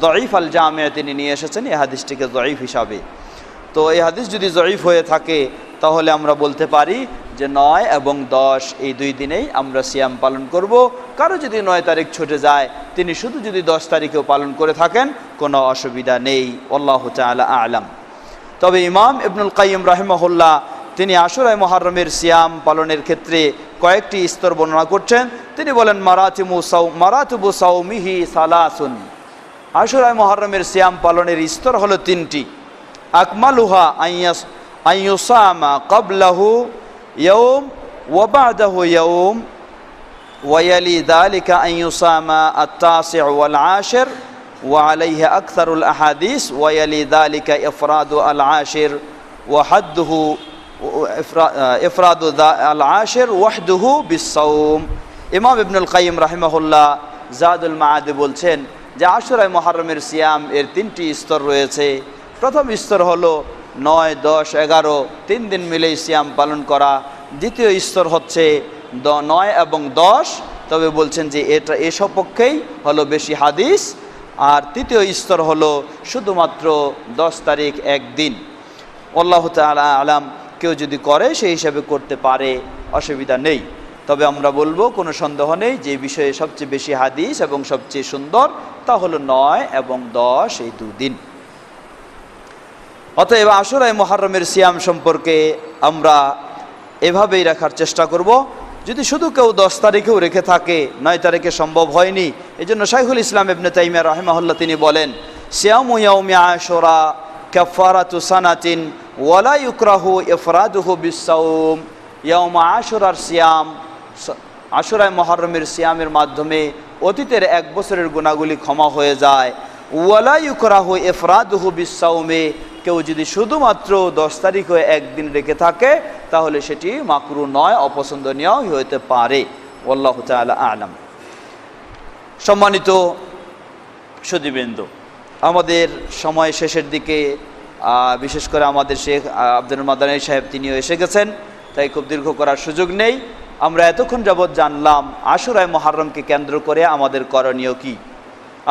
যঈফ আল জামে তিনি নিয়ে এসেছেন এই হাদিসটিকে যঈফ হিসাবে। তো এই হাদিস যদি যঈফ হয়ে থাকে তাহলে আমরা বলতে পারি যে 9 এবং 10 এই 2 দিনেই আমরা সিয়াম পালন করব। কারো যদি 9 তারিখ ছুটে যায়, তিনি শুধু যদি 10 তারিখেও পালন করে থাকেন, কোনো অসুবিধা নেই। আল্লাহু তাআলা আ'লাম। তবে ইমাম ইবনুল কাইয়িম রাহিমাহুল্লাহ তিনি আশুরায়ে মুহররমের সিয়াম পালনের ক্ষেত্রে কয়েকটি স্তর বর্ণনা করছেন। তিনি বলেন, মারাতিবু সাওমিহি সালাসুন, আশুরায়ে মুহররমের সিয়াম পালনের স্তর হলো 3টি। আকমালুহা আইয়ুসামা ক্বাবলাহু ইয়াওম ওয়া বা'দাহু ইয়াওম ওয়া ইয়ালি যালিকা আইয়ুসামা আত-তাসি' ওয়াল 'আশির ওয়া আলাইহি আকসারুল আহাদিস ওয়া ইয়ালি যালিকা ইফরাদু আল-'আশির ওয়া হাদ্দুহু ইফরাদু আল-'আশির ওয়াহদুহু বিস-সাওম। ইমাম ইবনুল কাইয়িম রাহিমাহুল্লাহ জাদুল মাআদে বলছেন যে আশুরায়ে মুহররমের সিয়াম এর 3টি স্তর রয়েছে। প্রথম স্তর হলো 9, 10, 11 3 দিন মিলেই সিয়াম পালন করা। দ্বিতীয় স্তর হচ্ছে 9 এবং 10, তবে বলছেন যে এটা এ সপক্ষেই হলো বেশি হাদিস। আর তৃতীয় স্তর হলো শুধুমাত্র 10 তারিখ একদিন। আল্লাহু তাআলা আ'লাম, কেউ যদি করে সেই হিসাবে করতে পারে, অসুবিধা নেই। তবে আমরা বলবো কোনো সন্দেহ নেই যে বিষয়ে সবচেয়ে বেশি হাদিস এবং সবচেয়ে সুন্দর তা হলো 9 এবং 10 এই 2 দিন। অতএব আশুরায়ে মুহররমের সিয়াম সম্পর্কে আমরা এভাবেই রাখার চেষ্টা করব। যদি শুধু কেউ 10 তারিখেও রেখে থাকে, 9 তারিখে সম্ভব হয়নি, এজন্য শাইখুল ইসলাম ইবনে তাইমিয়া রাহিমাহুল্লাহ তিনি বলেন, সিয়ামু ইয়াউমি আশুরা কাফারাতু সানাতিন ওয়া লা ইউকরাহু ইফরাদুহু বিস-সাওম। ইয়াউম আশুরার সিয়াম, আশুরায়ে মুহররমের সিয়ামের মাধ্যমে অতীতের 1 বছরের গুনাহগুলি ক্ষমা হয়ে যায়। ওয়া লা ইউকরাহু ইফরাদুহু বিস-সাওমে, কেউ যদি শুধুমাত্র 10 তারিখে একদিন রেখে থাকে তাহলে সেটি মাকরুহ নয়, অপছন্দনীয় হতে পারে। আল্লাহু তাআলা আ'লাম। সম্মানিত সুধীবৃন্দ, আমাদের সময় শেষের দিকে, বিশেষ করে আমাদের শেখ আব্দুল মাদানী সাহেব তিনিও এসে গেছেন, তাই খুব দীর্ঘ করার সুযোগ নেই। আমরা এতক্ষণ যাবৎ জানলাম আশুরায়ে মুহররমকে কেন্দ্র করে আমাদের করণীয় কি।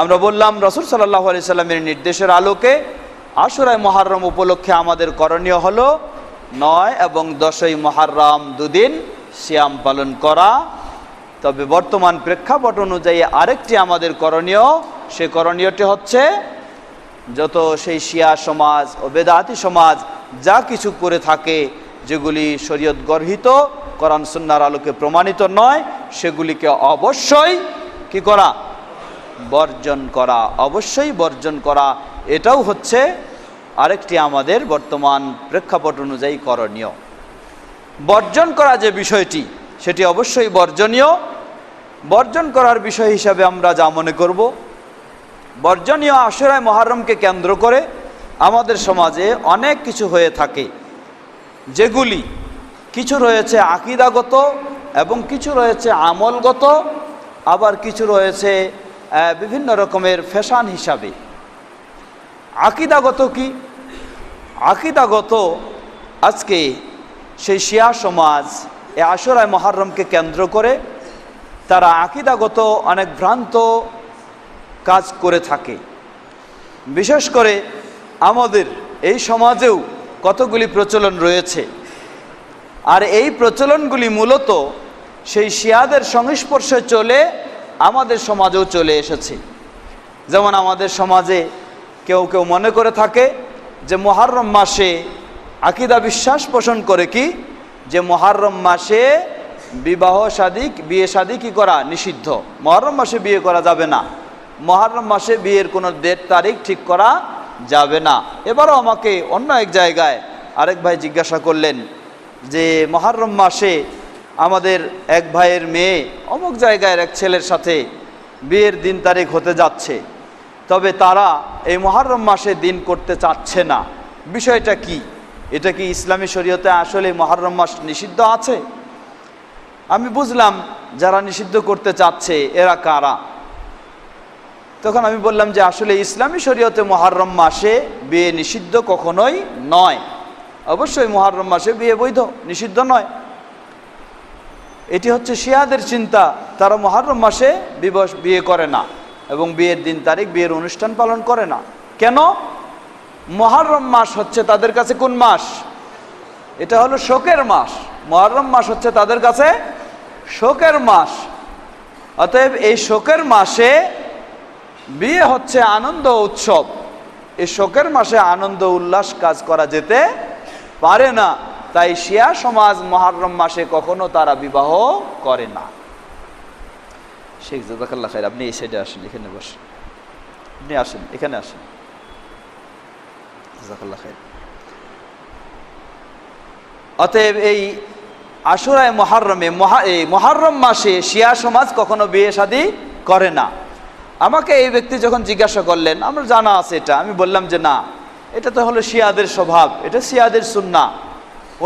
আমরা বললাম রাসূল সাল্লাল্লাহু আলাইহি সাল্লামের নির্দেশের আলোকে আশুরায়ে মুহররম উপলক্ষে আমাদের করণীয় হলো 9 এবং 10ই মুহররম দুদিন সিয়াম পালন করা। তবে বর্তমান প্রেক্ষাপট অনুযায়ী আরেকটি আমাদের করণীয়, সে করণীয়টি হচ্ছে যত সেই শিয়া সমাজ ও বেদাতি সমাজ যা কিছু করে থাকে যেগুলি শরীয়ত গর্হিত, কোরআন সুন্নাহর আলোকে প্রমাণিত নয়, সেগুলিকে অবশ্যই কি করা? বর্জন করা, অবশ্যই বর্জন করা। এটাও হচ্ছে আরেকটি আমাদের বর্তমান প্রেক্ষাপট অনুযায়ী করণীয়। বর্জন করা যে বিষয়টি, সেটি অবশ্যই বর্জনীয়। বর্জন করার বিষয় হিসাবে আমরা যা মনে করব, বর্জনীয় আশুরায়ে মুহররমকে কেন্দ্র করে আমাদের সমাজে অনেক কিছু হয়ে থাকে, যেগুলি কিছু রয়েছে আকীদাগত এবং কিছু রয়েছে আমলগত, আবার কিছু রয়েছে বিভিন্ন রকমের ফ্যাশন হিসাবে। আকীদাগত কি? আকীদাগত আজকে সেই শিয়া সমাজ এই আশুরায়ে মুহররমকে কেন্দ্র করে তারা আকীদাগত অনেক ভ্রান্ত কাজ করে থাকে। বিশেষ করে আমাদের এই সমাজেও কতগুলি প্রচলন রয়েছে, আর এই প্রচলনগুলি মূলত সেই শিয়াদের সংস্পর্শে চলে আমাদের সমাজেও চলে এসেছে। যেমন আমাদের সমাজে কেউ কেউ মনে করে থাকে যে মুহররম মাসে আকীদা বিশ্বাস পোষণ করে কি, যে মুহররম মাসে বিয়ে শাদী কি করা নিষিদ্ধ, মুহররম মাসে বিয়ে করা যাবে না, মুহররম মাসে বিয়ের কোনো ডেট তারিখ ঠিক করা যাবে না। এবারও আমাকে অন্য এক জায়গায় আরেক ভাই জিজ্ঞাসা করলেন যে মুহররম মাসে আমাদের এক ভাইয়ের মেয়ে অমুক জায়গায় এক ছেলের সাথে বিয়ের দিন তারিখ হতে যাচ্ছে, তবে তারা এই মুহররম মাসে দিন করতে চাচ্ছে না, বিষয়টা কি? এটা কি ইসলামী শরীয়তে আসলে মুহররম মাস নিষিদ্ধ আছে? আমি বুঝলাম যারা নিষিদ্ধ করতে চাচ্ছে এরা কারা। তখন আমি বললাম যে আসলে ইসলামী শরীয়তে মুহররম মাসে বিয়ে নিষিদ্ধ কখনোই নয়। অবশ্যই মুহররম মাসে বিয়ে বৈধ, নিষিদ্ধ নয়। এটি হচ্ছে শিয়াদের চিন্তা, তারা মুহররম মাসে বিয়ে করে না এবং বিয়ের দিন তারিখ, বিয়ের অনুষ্ঠান পালন করে না। কেন? মুহররম মাস হচ্ছে তাদের কাছে কোন মাস? এটা হলো শোকের মাস। মুহররম মাস হচ্ছে তাদের কাছে শোকের মাস। অতএব এই শোকের মাসে বিয়ে হচ্ছে আনন্দ উৎসব। এই শোকের মাসে আনন্দ উল্লাস কাজ করা যেতে পারে না, তাই শিয়া সমাজ মুহররম মাসে কখনো তারা বিবাহ করে না। শেখ জাযাকাল্লাহ খাইর, আপনি এই সাইডে আসেন, এখানে বসেন, আপনি আসেন, এখানে আসেন, জাযাকাল্লাহ খাইর। অতএব এই আশুরায়ে মুহররমে মুহররম মাসে শিয়া সমাজ কখনো বিয়ে শাদী করে না। আমাকে এই ব্যক্তি যখন জিজ্ঞাসা করলেন, আমার জানা আছে এটা, আমি বললাম যে না, এটা তো হলো শিয়াদের স্বভাব, এটা শিয়াদের সুন্নাহ।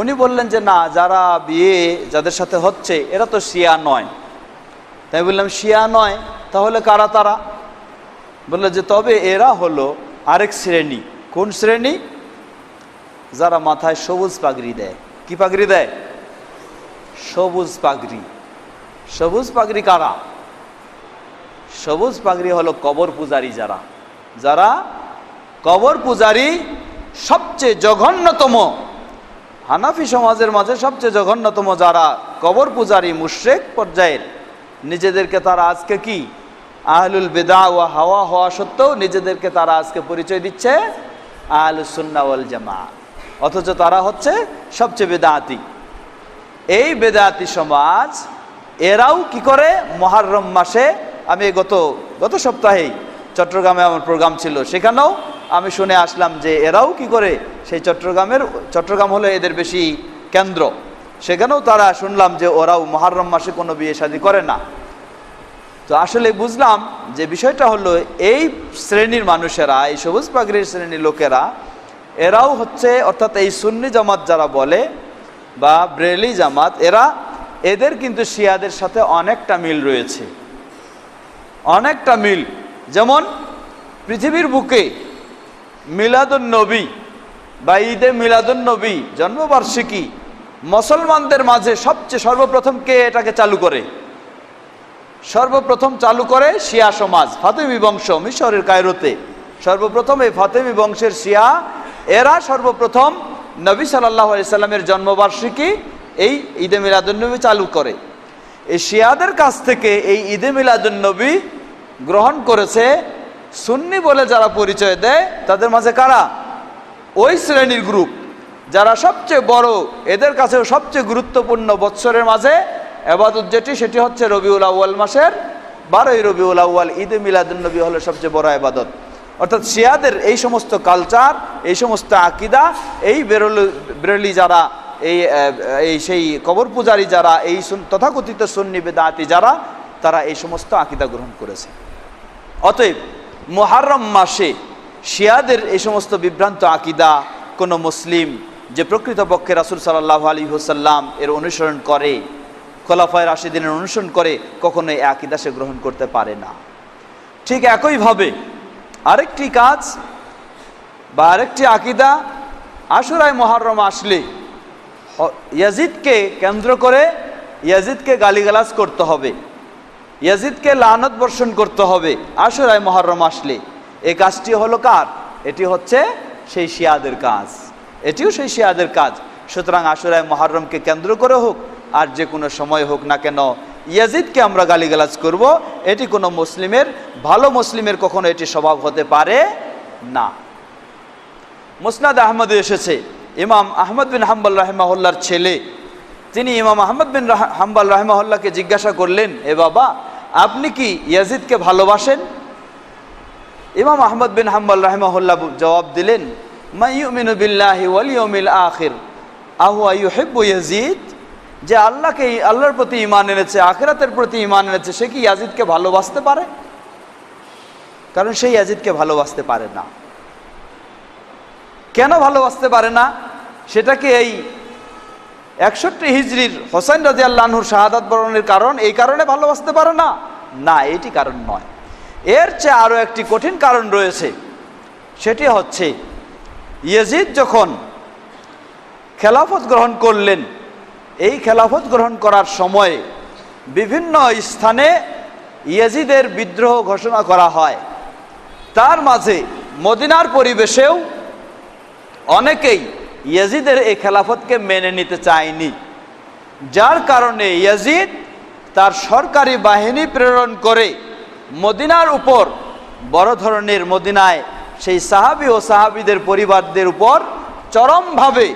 উনি বললেন যে না, যারা বিয়ে যাদের সাথে হচ্ছে এরা তো শিয়া নয়। তাই বললাম শিয়া নয়, তাহলে কারা তারা? বললো যে তবে এরা হলো আরেক শ্রেণী। কোন শ্রেণী? যারা মাথায় সবুজ পাগড়ি দেয়। কি পাগড়ি দেয়? সবুজ পাগড়ি। সবুজ পাগড়ি কারা? সবুজ পাগড়ি হলো কবর পূজারী। যারা কবর পূজারী, সবচেয়ে জঘন্যতম, হানাফি সমাজের মাঝে সবচেয়ে জঘন্যতম যারা কবর পূজারী মুশরিক পর্যায়ের, নিজেদেরকে তারা আজকে কি আহলুল বিদআ ওয়া হাওয়া হওয়া সত্ত্বেও নিজেদেরকে তারা আজকে পরিচয় দিচ্ছে আহলুস সুন্নাহ ওয়াল জামাআহ, অথচ তারা হচ্ছে সবচেয়ে বেদাতি। এই বেদাতি সমাজ এরাও কি করে মুহররম মাসে, আমি গত সপ্তাহেই চট্টগ্রামে আমার প্রোগ্রাম ছিল, সেখানেও আমি শুনে আসলাম যে এরাও কি করে সেই চট্টগ্রাম হলো এদের বেশি কেন্দ্র, সেখানেও তারা শুনলাম যে ওরাও মুহররম মাসে কোনো বিয়ে শাদী করে না। তো আসলে বুঝলাম যে বিষয়টা হলো এই শ্রেণীর মানুষেরা, এই সবুজ পাগড়ির শ্রেণীর লোকেরা, এরাও হচ্ছে, অর্থাৎ এই সুন্নি জামাত যারা বলে বা ব্রেলি জামাত, এদের কিন্তু শিয়াদের সাথে অনেকটা মিল রয়েছে। অনেকটা মিল। যেমন পৃথিবীর বুকে মিলাদুন নবী বা ঈদে মিলাদুন নবী জন্মবার্ষিকী মুসলমানদের মাঝে সবচেয়ে সর্বপ্রথম কে এটাকে চালু করে? সর্বপ্রথম চালু করে শিয়া সমাজ, ফাতেমি বংশ, মিশরের কায়রোতে সর্বপ্রথম এই ফাতেমি বংশের শিয়া, এরা সর্বপ্রথম নবী সাল্লাল্লাহু আলাইহি সাল্লামের জন্মবার্ষিকী এই ঈদে মিলাদুন্নবী চালু করে। এই শিয়াদের কাছ থেকে এই ঈদে মিলাদুন্নবী গ্রহণ করেছে সুন্নি বলে যারা পরিচয় দেয়, তাদের মাঝে কারা? ওই শ্রেণীর গ্রুপ যারা সবচেয়ে বড়, এদের কাছেও সবচেয়ে গুরুত্বপূর্ণ বৎসরের মাঝে ইবাদত যেটি, সেটি হচ্ছে রবিউল আউয়াল মাসের 12ই রবিউল আউয়াল ঈদে মিলাদুন্নবী হলো সবচেয়ে বড় ইবাদত। অর্থাৎ শিয়াদের এই সমস্ত কালচার, এই সমস্ত আকিদা, এই বেরলি যারা, এই সেই কবর পূজারী যারা, এই তথাকথিত সুন্নি বিদআতি যারা, তারা এই সমস্ত আকিদা গ্রহণ করেছে। অতএব মুহররম মাসে শিয়াদের এই সমস্ত বিভ্রান্ত আকিদা কোনো মুসলিম যে প্রকৃতপক্ষে রাসূল সাল্লাল্লাহু আলাইহি ওয়াসাল্লাম এর অনুসরণ করে, খোলাফায়ে রাশিদিনের অনুসরণ করে, কখনোই এই আকিদা সে গ্রহণ করতে পারে না। ঠিক একইভাবে আরেকটি কাজ বা আরেকটি আকিদা, আশুরায়ে মুহররম আসলে ইয়াজিদকে কেন্দ্র করে ইয়াজিদকে গালিগালাজ করতে হবে, ইয়াজিদকে লানত বর্ষণ করতে হবে আশুরায়ে মুহররম আসলে। এই কাজটি হলো কার? এটি হচ্ছে সেই শিয়াদের কাজ, এটিও সেই শিয়াদের কাজ। সুতরাং আশুরায়ে মুহররমকে কেন্দ্র করে হোক আর যে কোনো সময় হোক না কেন, ইয়াজিদকে আমরা গালিগালাজ করব, এটি কোনো মুসলিমের, ভালো মুসলিমের কখনো এটি স্বভাব হতে পারে না। মুসনাদ আহমদে এসেছে, ইমাম আহমদ বিন হাম্বল রাহিমাহুল্লাহর ছেলে, তিনি ইমাম আহমদ বিন হাম্বল রাহিমাহুল্লাহকে জিজ্ঞাসা করলেন, এ বাবা, আপনি কি ইয়াজিদকে ভালোবাসেন? ইমাম আহমদ বিন হাম্বল রাহিমাহুল্লাহ জবাব দিলেন, মা ইউমিনু বিল্লাহি ওয়াল ইয়াউমিল আখির আহুয়া ইউহিব্বু ইয়াজিদ, যে আল্লাহর প্রতি ঈমান এনেছে, আখিরাতের প্রতি ঈমান এনেছে, সে কি ইয়াজিদকে ভালোবাসতে পারে? কারণ সে ইয়াজিদকে ভালোবাসতে পারে না। কেন ভালোবাসতে পারে না? সেটা কি এই 61 হিজরির হোসেন রাদিয়াল্লাহু আনহুর শাহাদাত বরণের কারণ, এই কারণে ভালোবাসতে পারে না? না, এটি কারণ নয়। এর চেয়ে আরও একটি কঠিন কারণ রয়েছে, সেটি হচ্ছে ইয়াজিদ যখন খেলাফত গ্রহণ করলেন, এই খেলাফত গ্রহণ করার সময় বিভিন্ন স্থানে ইয়াজিদের বিদ্রোহ ঘোষণা করা হয়। তার মাঝে মদিনার পরিবেশেও অনেকেই ইয়াজিদের এই খেলাফতকে মেনে নিতে চায়নি, যার কারণে ইয়াজিদ তার সরকারি বাহিনী প্রেরণ করে মদিনার উপর বড় ধরনের, মদিনায় সেই সাহাবী ও সাহাবীদের পরিবারদের উপর চরমভাবে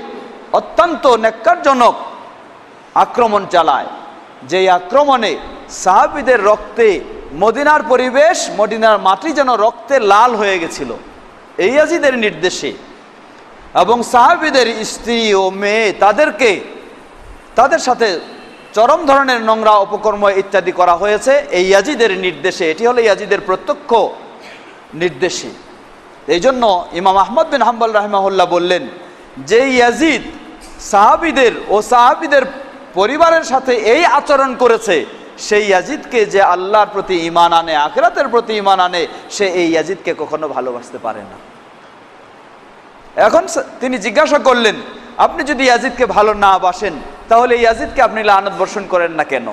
অত্যন্ত ন্যাক্কারজনক আক্রমণ চালায়। যেই আক্রমণে সাহাবীদের রক্তে মদিনার পরিবেশ, মদিনার মাটি যেন রক্তে লাল হয়ে গেছিল এই ইয়াজিদের নির্দেশে, এবং সাহাবীদের স্ত্রী ও মেয়ে তাদের সাথে চরম ধরনের নোংরা অপকর্ম ইত্যাদি করা হয়েছে এই ইয়াজিদের নির্দেশে। এটি হলো ইয়াজিদের প্রত্যক্ষ নির্দেশে। এই জন্য ইমাম আহমদ বিন হাম্বল রাহিমাহুল্লাহ বললেন, যে ইয়াজিদ সাহাবীদের ও সাহাবীদের পরিবারের সাথে এই আচরণ করেছে, সেই ইয়াজিদকে যে আল্লাহর প্রতি ঈমান আনে, আখিরাতের প্রতি ঈমান আনে, সে এই ইয়াজিদকে কখনো ভালোবাসতে পারে না। এখন তিনি জিজ্ঞাসা করলেন, আপনি যদি ইয়াজিদকে ভালো না বাসেন, তাহলে ইয়াজিদকে আপনি লানত বর্ষণ করেন না কেন?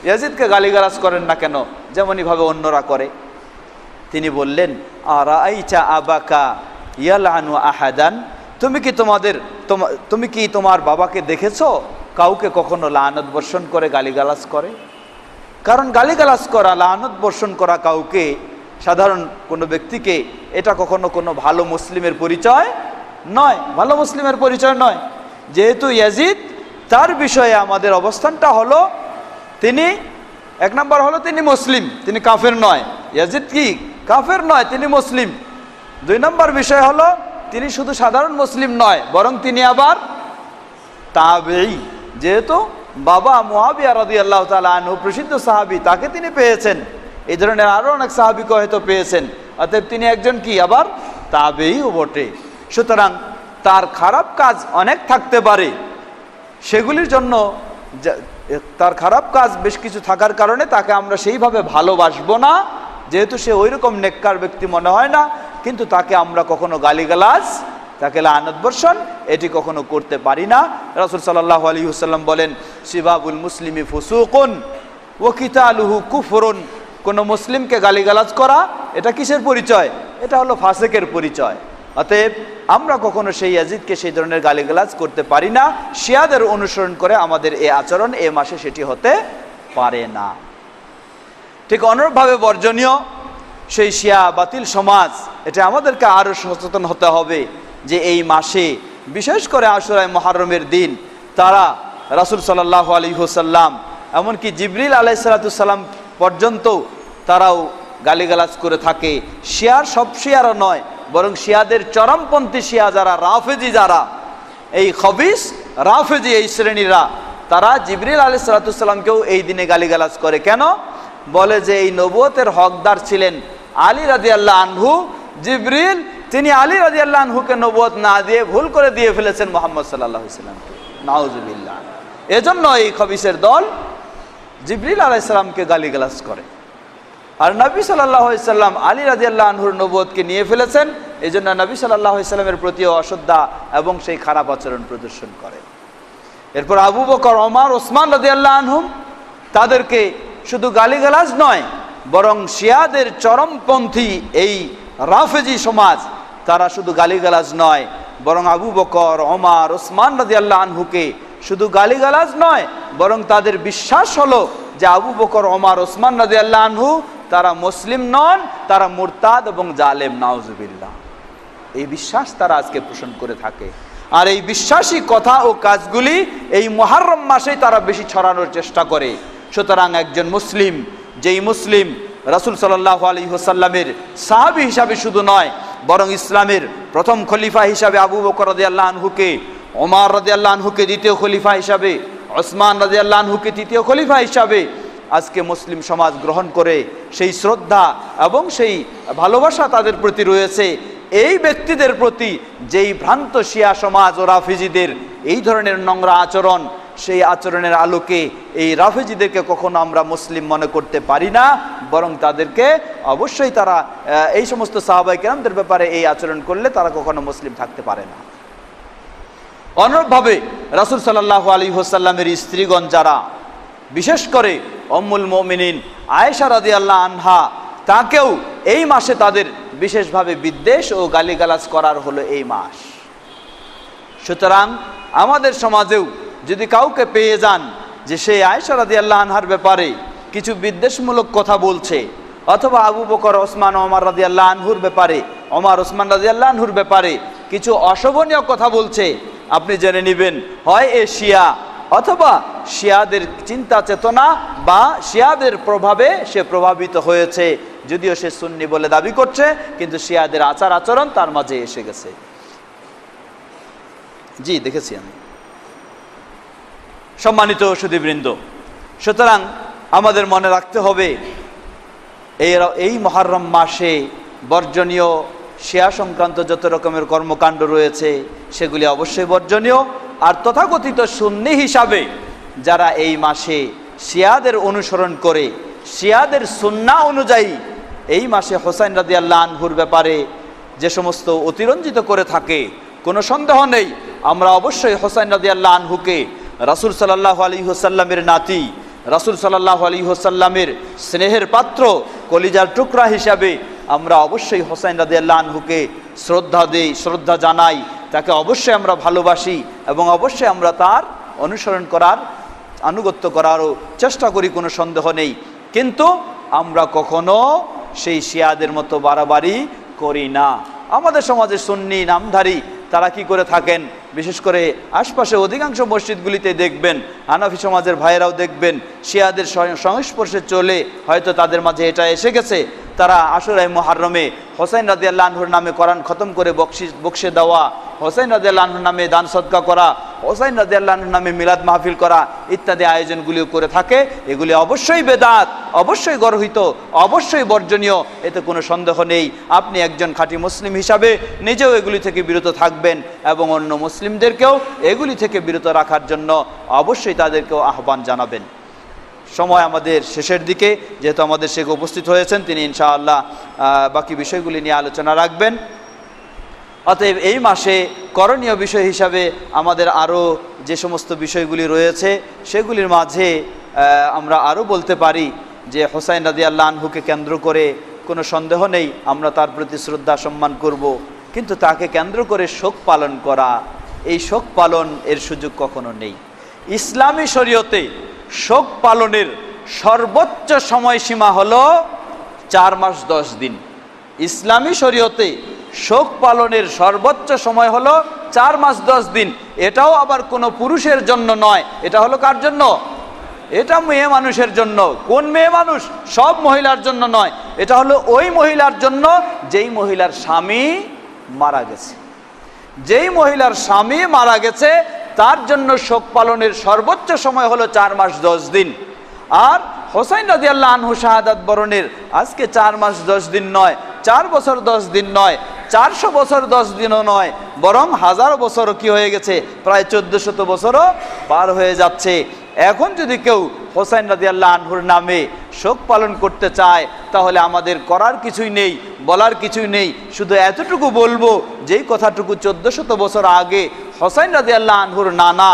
ইয়াজিদকে গালিগালাজ করেন না কেন, যেমনইভাবে অন্যরা করে? তিনি বললেন, আরাআইতা আবাকা ইয়ালআনু আহাদান, তুমি কি তোমার বাবাকে দেখেছো কাউকে কখনো লানত বর্ষণ করে, গালিগালাজ করে? কারণ গালিগালাজ করা, লানত বর্ষণ করা কাউকে, সাধারণ কোনো ব্যক্তিকে, এটা কখনো কোনো ভালো মুসলিমের পরিচয় নয়, ভালো মুসলিমের পরিচয় নয়। যেহেতু ইয়াজিদ, তার বিষয়ে আমাদের অবস্থানটা হলো, তিনি এক নম্বর হলো তিনি মুসলিম, তিনি কাফের নয়। ইয়াজিদ কি কাফের নয়, তিনি মুসলিম। দুই নম্বর বিষয় হলো, তিনি শুধু সাধারণ মুসলিম নয়, বরং তিনি আবার তাবেঈ। যেহেতু বাবা মুআবিয়া রাদিয়াল্লাহু তাআলা আনহু প্রসিদ্ধ সাহাবী, তাকে তিনি পেয়েছেন, এই ধরনের আরও অনেক সাহাবীকে হয়তো পেয়েছেন। অতএব তিনি একজন কি আবার তাবেঈও বটে। সুতরাং তার খারাপ কাজ অনেক থাকতে পারে, সেগুলির জন্য তার খারাপ কাজ বেশ কিছু থাকার কারণে তাকে আমরা সেইভাবে ভালোবাসবো না, যেহেতু সে ওই রকম নেককার ব্যক্তি মনে হয় না, কিন্তু তাকে আমরা কখনো গালিগালাজ, তাকে লানত বর্ষণ এটি কখনো করতে পারি না। রাসূল সাল্লাল্লাহু আলাইহি ওয়াসাল্লাম বলেন, সিবাবুল মুসলিমি ফুসুকুন ওয়া কিতালুহু কুফরুন। কোনো মুসলিমকে গালিগালাজ করা এটা কিসের পরিচয়? এটা হলো ফাসিকের পরিচয়। অতএব আমরা কখনো সেই ইয়াজিদকে সেই ধরনের গালিগালাজ করতে পারি না। শিয়াদের অনুসরণ করে আমাদের এই আচরণ এ মাসে সেটি হতে পারে না। ঠিক অনুরূপভাবে বর্জনীয় সেই শিয়া বাতিল সমাজ, এটা আমাদেরকে আরও সচেতন হতে হবে যে এই মাসে বিশেষ করে আশুরায়ে মুহররমের দিন তারা রাসূল সাল্লাল্লাহু আলাইহি ওয়াসাল্লাম এমনকি জিবরিল আলাইহিস সালাম পর্যন্ত তারাও গালিগালাজ করে থাকে। শিয়ার সব শিয়ারও নয়, বরং শিয়াদের চরমপন্থী শিয়া যারা, রাফেজি যারা, এই খবিস রাফেজি এই শ্রেণীরা, তারা জিবরিল আলাইহিস সালামকেও এই দিনে গালিগালাজ করে। কেন? বলে যে এই নবুয়তের হকদার ছিলেন আলী রাদিয়াল্লাহু আনহু। জিবরিল তিনি আলী রাদিয়াল্লাহু আনহুকে নবুয়ত না দিয়ে ভুল করে দিয়ে ফেলেছেন মুহাম্মদ সাল্লাল্লাহু আলাইহি ওয়াসাল্লামকে। নাউজুবিল্লাহ। এজন্য এই খবিসের দল জিবরিল আলাইহিস সালামকে গালিগালাজ করে। আর নবী সাল্লাল্লাহু আলাইহি ওয়াসাল্লাম আলী রাদিয়াল্লাহু আনহুর নবুয়তকে নিয়ে ফেলেছেন, এজন্য নবী সাল্লাল্লাহু আলাইহি ওয়াসাল্লামের প্রতি অশ্রদ্ধা এবং সেই খারাপ আচরণ প্রদর্শন করে। এরপর আবু বকর, ওমর, ওসমান রাদিয়াল্লাহু আনহুম তাদেরকে শুধু গালিগালাজ নয়, বরং শিয়াদের চরমপন্থী এই রাফেজি সমাজ তারা শুধু গালিগালাজ নয়, বরং আবু বকর, ওমর, ওসমান রাদিয়াল্লাহু আনহুকে শুধু গালিগালাজ নয়, বরং তাদের বিশ্বাস হলো যে আবু বকর, ওমর, ওসমান রাদিয়াল্লাহু আনহু তারা মুসলিম নন, তারা মুরতাদ এবং জালেম। নাউজুবিল্লাহ। এই বিশ্বাস তারা আজকে পোষণ করে থাকে। আর এই বিশ্বাসী কথা ও কাজগুলি এই মুহররম মাসেই তারা বেশি ছড়ানোর চেষ্টা করে। সুতরাং একজন মুসলিম, যেই মুসলিম রাসূল সাল্লাল্লাহু আলাইহি ওয়াসাল্লামের সাহাবী হিসাবে শুধু নয়, বরং ইসলামের প্রথম খলিফা হিসাবে আবু বকর রাদিয়াল্লাহু আনহুকে, ওমর রাদিয়াল্লাহু আনহুকে দ্বিতীয় খলিফা হিসাবে, ওসমান রাদিয়াল্লাহু আনহুকে তৃতীয় খলিফা হিসাবে আজকে মুসলিম সমাজ গ্রহণ করে, সেই শ্রদ্ধা এবং সেই ভালোবাসা তাদের প্রতি রয়েছে। এই ব্যক্তিদের প্রতি যেই ভ্রান্ত শিয়া সমাজ ও রাফেজিদের এই ধরনের নোংরা আচরণ, সেই আচরণের আলোকে এই রাফেজিদেরকে কখনো আমরা মুসলিম মনে করতে পারি না, বরং তাদেরকে অবশ্যই তারা এই সমস্ত সাহাবায়ে কেরামদের ব্যাপারে এই আচরণ করলে তারা কখনো মুসলিম থাকতে পারে না। অনুরূপভাবে রাসূল সাল্লাল্লাহু আলাইহি ওয়াসাল্লামের স্ত্রীগণ যারা, বিশেষ করে উম্মুল মুমিনিন আয়েশা রাদিয়াল্লাহু আনহা, তাকেও এই মাসে তাদের বিশেষভাবে বিদ্বেষ ও গালিগালাজ করার হলো এই মাস। সুতরাং আমাদের সমাজেও যদি কাউকে পেয়ে যান যে সে আয়েশা রাদিয়াল্লাহু আনহার ব্যাপারে কিছু বিদ্বেষমূলক কথা বলছে, অথবা আবু বকর, ওসমান, ওমর রাদিয়াল্লাহু আনহুর ব্যাপারে, ওমর, ওসমান রাদিয়াল্লাহু আনহুর ব্যাপারে কিছু অশোভনীয় কথা বলছে, আপনি জেনে নেবেন হয় এ শিয়া, অথবা শিয়াদের চিন্তা চেতনা বা শিয়াদের প্রভাবে সে প্রভাবিত হয়েছে। যদিও সে সুন্নি বলে দাবি করছে, কিন্তু শিয়াদের আচার আচরণ তার মাঝে এসে গেছে। জি, দেখেছি আমি। সম্মানিত সুধীবৃন্দ, সুতরাং আমাদের মনে রাখতে হবে এই মুহররম মাসে বর্জনীয় শিয়া সংক্রান্ত যত রকমের কর্মকাণ্ড রয়েছে সেগুলি অবশ্যই বর্জনীয়। আর তথাকথিত সুন্নি হিসাবে যারা এই মাসে শিয়াদের অনুসরণ করে, শিয়াদের সুন্নাহ অনুযায়ী এই মাসে হোসাইন রাদিয়াল্লাহু আনহুর ব্যাপারে যে সমস্ত অতিরঞ্জিত করে থাকে, কোনো সন্দেহ নেই আমরা অবশ্যই হোসাইন রাদিয়াল্লাহু আনহুকে রাসূল সাল্লাল্লাহু আলাইহি ওয়াসাল্লামের নাতি, রাসূল সাল্লাল্লাহু আলাইহি ওয়াসাল্লামের স্নেহের পাত্র, কলিজার টুকরা হিসাবে আমরা অবশ্যই হোসাইন রাদিয়াল্লাহু আনহুকে শ্রদ্ধা দেই, শ্রদ্ধা জানাই, তাকে অবশ্যই আমরা ভালোবাসি এবং অবশ্যই আমরা তার অনুসরণ করার, আনুগত্য করারও চেষ্টা করি, কোনো সন্দেহ নেই। কিন্তু আমরা কখনো সেই শিয়াদের মতো বাড়াবাড়ি করি না। আমাদের সমাজে সুন্নি নামধারী তারা কি করে থাকেন, বিশেষ করে আশপাশে অধিকাংশ মসজিদগুলিতে দেখবেন, হানাফি সমাজের ভাইয়েরাও দেখবেন শিয়াদের সংস্পর্শে চলে হয়তো তাদের মাঝে এটা এসে গেছে। তারা আশুরায়ে মুহররমে হোসাইন রাদিয়াল্লাহু আনহুর নামে কোরআন খতম করে বকশে দেওয়া, হোসাইন রাদিয়াল্লাহু আনহুর নামে দান সদকা করা, হোসাইন রাদিয়াল্লাহু আনহুর নামে মিলাদ মাহফিল করা ইত্যাদি আয়োজনগুলিও করে থাকে। এগুলি অবশ্যই বেদাত, অবশ্যই গর্হিত, অবশ্যই বর্জনীয়, এতে কোনো সন্দেহ নেই। আপনি একজন খাঁটি মুসলিম হিসাবে নিজেও এগুলি থেকে বিরত থাকবেন এবং অন্য মুসলিমদেরকেও এগুলি থেকে বিরত রাখার জন্য অবশ্যই তাদেরকেও আহ্বান জানাবেন। সময় আমাদের শেষের দিকে, যেহেতু আমাদের শেখ উপস্থিত হয়েছেন, তিনি ইনশাআল্লাহ বাকি বিষয়গুলি নিয়ে আলোচনা রাখবেন। অতএব এই মাসে করণীয় বিষয় হিসাবে আমাদের আরও যে সমস্ত বিষয়গুলি রয়েছে সেগুলির মাঝে আমরা আরও বলতে পারি যে হোসাইন রাদিয়াল্লাহু আনহুকে কেন্দ্র করে কোনো সন্দেহ নেই আমরা তার প্রতি শ্রদ্ধা সম্মান করব, কিন্তু তাকে কেন্দ্র করে শোক পালন করা, এই শোক পালন এর সুযোগ কখনো নেই। ইসলামী শরীয়তে শোক পালনের সর্বোচ্চ সময়সীমা হলো 4 মাস 10 দিন। ইসলামী শরীয়তে শোক পালনের সর্বোচ্চ সময় হলো 4 মাস 10 দিন। এটাও আবার কোনো পুরুষের জন্য নয়, এটা হলো কার জন্য? এটা মেয়ে মানুষের জন্য। কোন মেয়ে মানুষ? সব মহিলার জন্য নয়, এটা হলো ওই মহিলার জন্য যেই মহিলার স্বামী মারা গেছে। যেই মহিলার স্বামী মারা গেছে তার জন্য শোক পালনের সর্বোচ্চ সময় হলো 4 মাস 10 দিন। আর হোসাইন রাদিয়াল্লাহু আনহু শাহাদাত বরণের আজকে 4 মাস 10 দিন নয়, 4 বছর 10 দিন নয়, 400 বছর 10 দিনও নয়, বরং 1000 বছরও কি হয়ে গেছে, প্রায় 1400 বছরও পার হয়ে যাচ্ছে। এখন যদি কেউ হোসাইন রাদিয়াল্লাহু আনহুর নামে শোক পালন করতে চায় তাহলে আমাদের করার কিছুই নেই, বলার কিছুই নেই। শুধু এতটুকু বলবো, যেই কথাটুকু 1400 বছর আগে হোসাইন রাদিয়াল্লাহু আনহুর নানা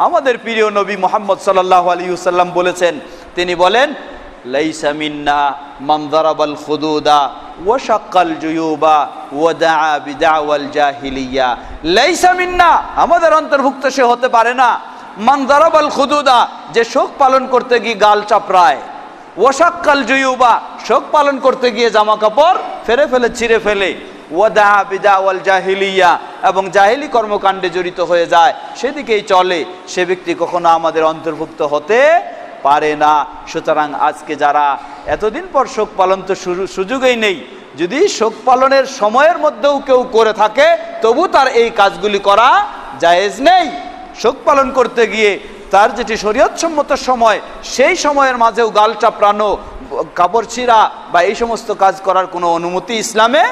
আমাদের প্রিয় নবী মুহাম্মদ সাল্লাল্লাহু আলাইহি ওয়াসাল্লাম বলেছেন। তিনি বলেন, লাইসা মিন্না মান যারাবাল খুদুদা ওয়া শাক্কাল জুয়ুবা ওয়া দাআ বিদাওয়াল জাহিলিয়া। লাইসা মিন্না, আমাদের অন্তর্ভুক্ত সে হতে পারে না। মান যারাবাল খুদুদা, যে শোক পালন করতে গিয়ে গাল চাপড়ায়, ওয়া শাক্কাল জুয়ুবা, শোক পালন করতে গিয়ে জামা কাপড় ফেলে ছিঁড়ে ফেলে, ওয়া দাআ বিদাওয়াল জাহিলিয়া, এবং জাহিলি কর্মকাণ্ডে জড়িত হয়ে যায়, সেদিকেই চলে, সে ব্যক্তি কখনো আমাদের অন্তর্ভুক্ত হতে পারে না। সুতরাং আজকে যারা এতদিন পর শোক পালন তো সুযোগই নেই, যদি শোক পালনের সময়ের মধ্যেও কেউ করে থাকে তবু তার এই কাজগুলি করা জায়েজ নেই। শোক পালন করতে গিয়ে তার যেটি শরীয়তসম্মত সময়, সেই সময়ের মাঝেও গাল চাপড়ানো, কাপড় ছিঁড়া বা এই সমস্ত কাজ করার কোনো অনুমতি ইসলামে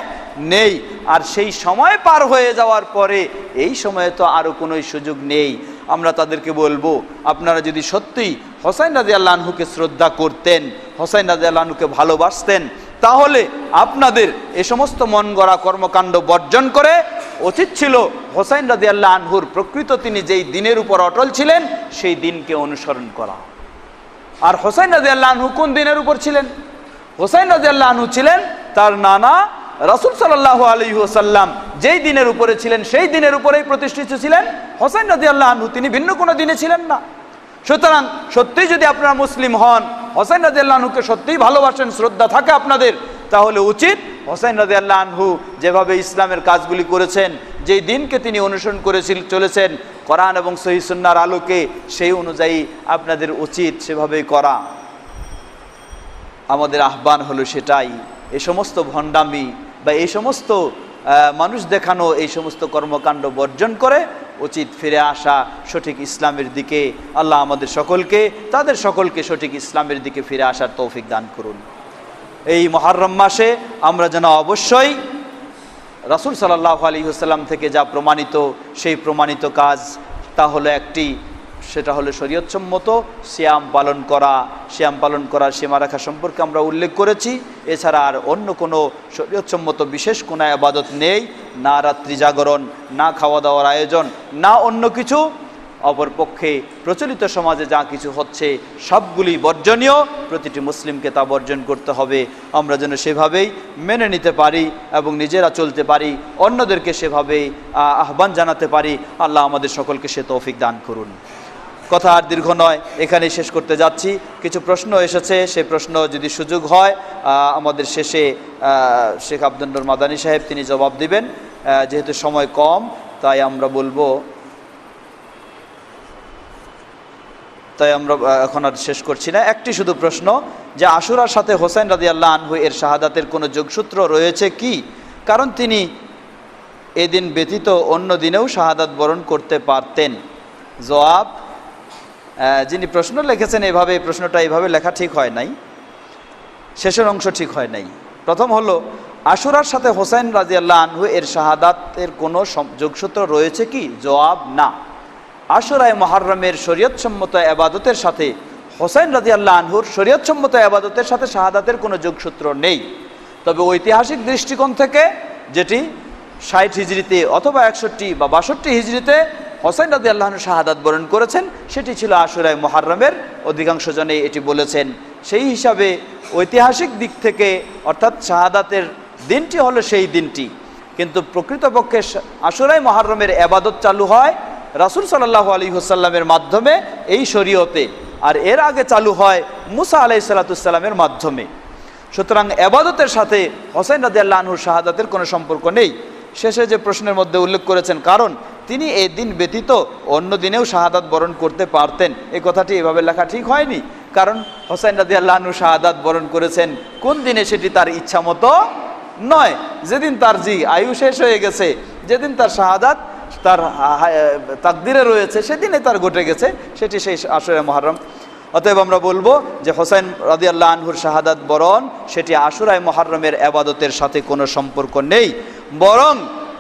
নেই। আর সেই সময় পার হয়ে যাওয়ার পরে এই সময়ে তো আরও কোনো সুযোগ নেই। আমরা তাদেরকে বলবো, আপনারা যদি সত্যিই হোসাইন রাদিয়াল্লাহু আনহুকে শ্রদ্ধা করতেন, হোসাইন রাদিয়াল্লাহু আনহুকে ভালোবাসতেন, তাহলে আপনাদের এ সমস্ত মন গড়া কর্মকাণ্ড বর্জন করে উচিত ছিল হোসাইন রাদিয়াল্লাহু আনহুর প্রকৃত তিনি যেই দিনের উপর অটল ছিলেন সেই দিনকে অনুসরণ করা। আর হোসাইন রাদিয়াল্লাহু আনহু কোন দিনের উপর ছিলেন? হোসাইন রাদিয়াল্লাহু আনহু ছিলেন তার নানা রাসূল সাল্লাল্লাহু আলাইহি ওয়াসাল্লাম যেই দিনের উপরে ছিলেন সেই দিনের উপরেই প্রতিষ্ঠিত ছিলেন হোসাইন রাদিয়াল্লাহু আনহু, তিনি ভিন্ন কোনো দিনে ছিলেন না। সুতরাং সত্যিই যদি আপনারা মুসলিম হন, হোসাইন রাদিয়াল্লাহু আনহুকে সত্যিই ভালোবাসেন, শ্রদ্ধা থাকে আপনাদের, তাহলে উচিত হোসাইন রাদিয়াল্লাহু আনহু যেভাবে ইসলামের কাজগুলি করেছেন, যেই দিনকে তিনি অনুসরণ করে চলেছেন কোরআন এবং সহিহ সুন্নাহর আলোকে, সেই অনুযায়ী আপনাদের উচিত সেভাবেই করা। আমাদের আহ্বান হলো সেটাই। এই সমস্ত ভণ্ডামি বা এই সমস্ত মানুষ দেখানো এই সমস্ত কর্মকাণ্ড বর্জন করে উচিত ফিরে আসা সঠিক ইসলামের দিকে। আল্লাহ আমাদের সকলকে, তাদের সকলকে সঠিক ইসলামের দিকে ফিরে আসার তৌফিক দান করুন। এই মুহররম মাসে আমরা যেন অবশ্যই রাসূল সাল্লাল্লাহু আলাইহি ওয়াসাল্লাম থেকে যা প্রমাণিত, সেই প্রমাণিত কাজ তা হলো একটি, সেটা হলো শরীয়তসম্মত সিয়াম পালন করা। সিয়াম পালন করার সীমা রেখা সম্পর্কে আমরা উল্লেখ করেছি। এছাড়া আর অন্য কোনো শরীয়তসম্মত বিশেষ কোনো ইবাদত নেই, না রাত্রি জাগরণ, না খাওয়া দাওয়ার আয়োজন, না অন্য কিছু। অপরপক্ষে প্রচলিত সমাজে যা কিছু হচ্ছে সবগুলি বর্জনীয়, প্রতিটি মুসলিমকে তা বর্জন করতে হবে। আমরা যেন সেভাবেই মেনে নিতে পারি এবং নিজেরা চলতে পারি, অন্যদেরকে সেভাবেই আহ্বান জানাতে পারি। আল্লাহ আমাদের সকলকে সে তৌফিক দান করুন। কথা আর দীর্ঘ নয়, এখানেই শেষ করতে যাচ্ছি। কিছু প্রশ্ন এসেছে, সেই প্রশ্ন যদি সুযোগ হয় আমাদের শেষে শেখ আব্দুল নূর মাদানী সাহেব তিনি জবাব দিবেন। যেহেতু সময় কম তাই আমরা এখন আর শেষ করছি না। একটি শুধু প্রশ্ন, যে আশুরার সাথে হোসাইন রাদিয়াল্লাহু আনহু এর শাহাদাতের কোনো যোগসূত্র রয়েছে কি? কারণ তিনি এদিন ব্যতীত অন্য দিনেও শাহাদাত বরণ করতে পারতেন। জবাব, যিনি প্রশ্ন লিখেছেন এভাবে, প্রশ্নটা এইভাবে লেখা ঠিক হয় নাই, শেষের অংশ ঠিক হয় নাই। প্রথম হলো, আশুরার সাথে হোসাইন রাদিয়াল্লাহু আনহু এর শাহাদাতের কোনো যোগসূত্র রয়েছে কি? জবাব, না। আশুরায়ে মুহররমের শরীয়তসম্মত ইবাদতের সাথে হোসেন রাদিয়াল্লাহু আনহুর শরীয়তসম্মত ইবাদতের সাথে শাহাদাতের কোনো যোগসূত্র নেই। তবে ঐতিহাসিক দৃষ্টিকোণ থেকে, যেটি 60 হিজরিতে অথবা 61 বা 62 হিজরিতে হোসেন রাদিয়াল্লাহু আনহু শাহাদাত বরণ করেছেন, সেটি ছিল আশুরায়ে মুহাররমের, অধিকাংশ জনেই এটি বলেছেন। সেই হিসাবে ঐতিহাসিক দিক থেকে অর্থাৎ শাহাদাতের দিনটি হলো সেই দিনটি, কিন্তু প্রকৃতপক্ষে আশুরায়ে মুহাররমের ইবাদত চালু হয় রাসূল সাল্লাল্লাহু আলাইহি ওয়াসাল্লামের মাধ্যমে এই শরীয়তে, আর এর আগে চালু হয় মুসা আলাইহিস সালামের মাধ্যমে। সুতরাং ইবাদতের সাথে হোসেন রাদিয়াল্লাহু আনহুর শাহাদাতের কোনো সম্পর্ক নেই। শেষে যে প্রশ্নের মধ্যে উল্লেখ করেছেন, কারণ তিনি এই দিন ব্যতীত অন্য দিনেও শাহাদাত বরণ করতে পারতেন, এই কথাটি এভাবে লেখা ঠিক হয়নি। কারণ হোসেন রাদিয়াল্লাহু আনহু শাহাদাত বরণ করেছেন কোন দিনে সেটি তার ইচ্ছা মতো নয়। যেদিন তার আয়ু শেষ হয়ে গেছে, যেদিন তার শাহাদাত তার তাকদিরে রয়েছে, সেদিনে তার ঘটে গেছে, সেটি সেই আশুরায়ে মুহাররম। অতএব আমরা বলবো যে হোসেন রাদিয়াল্লাহু আনহুর শাহাদাত বরণ সেটি আশুরায়ে মুহাররমের ইবাদতের সাথে কোনো সম্পর্ক নেই। বরং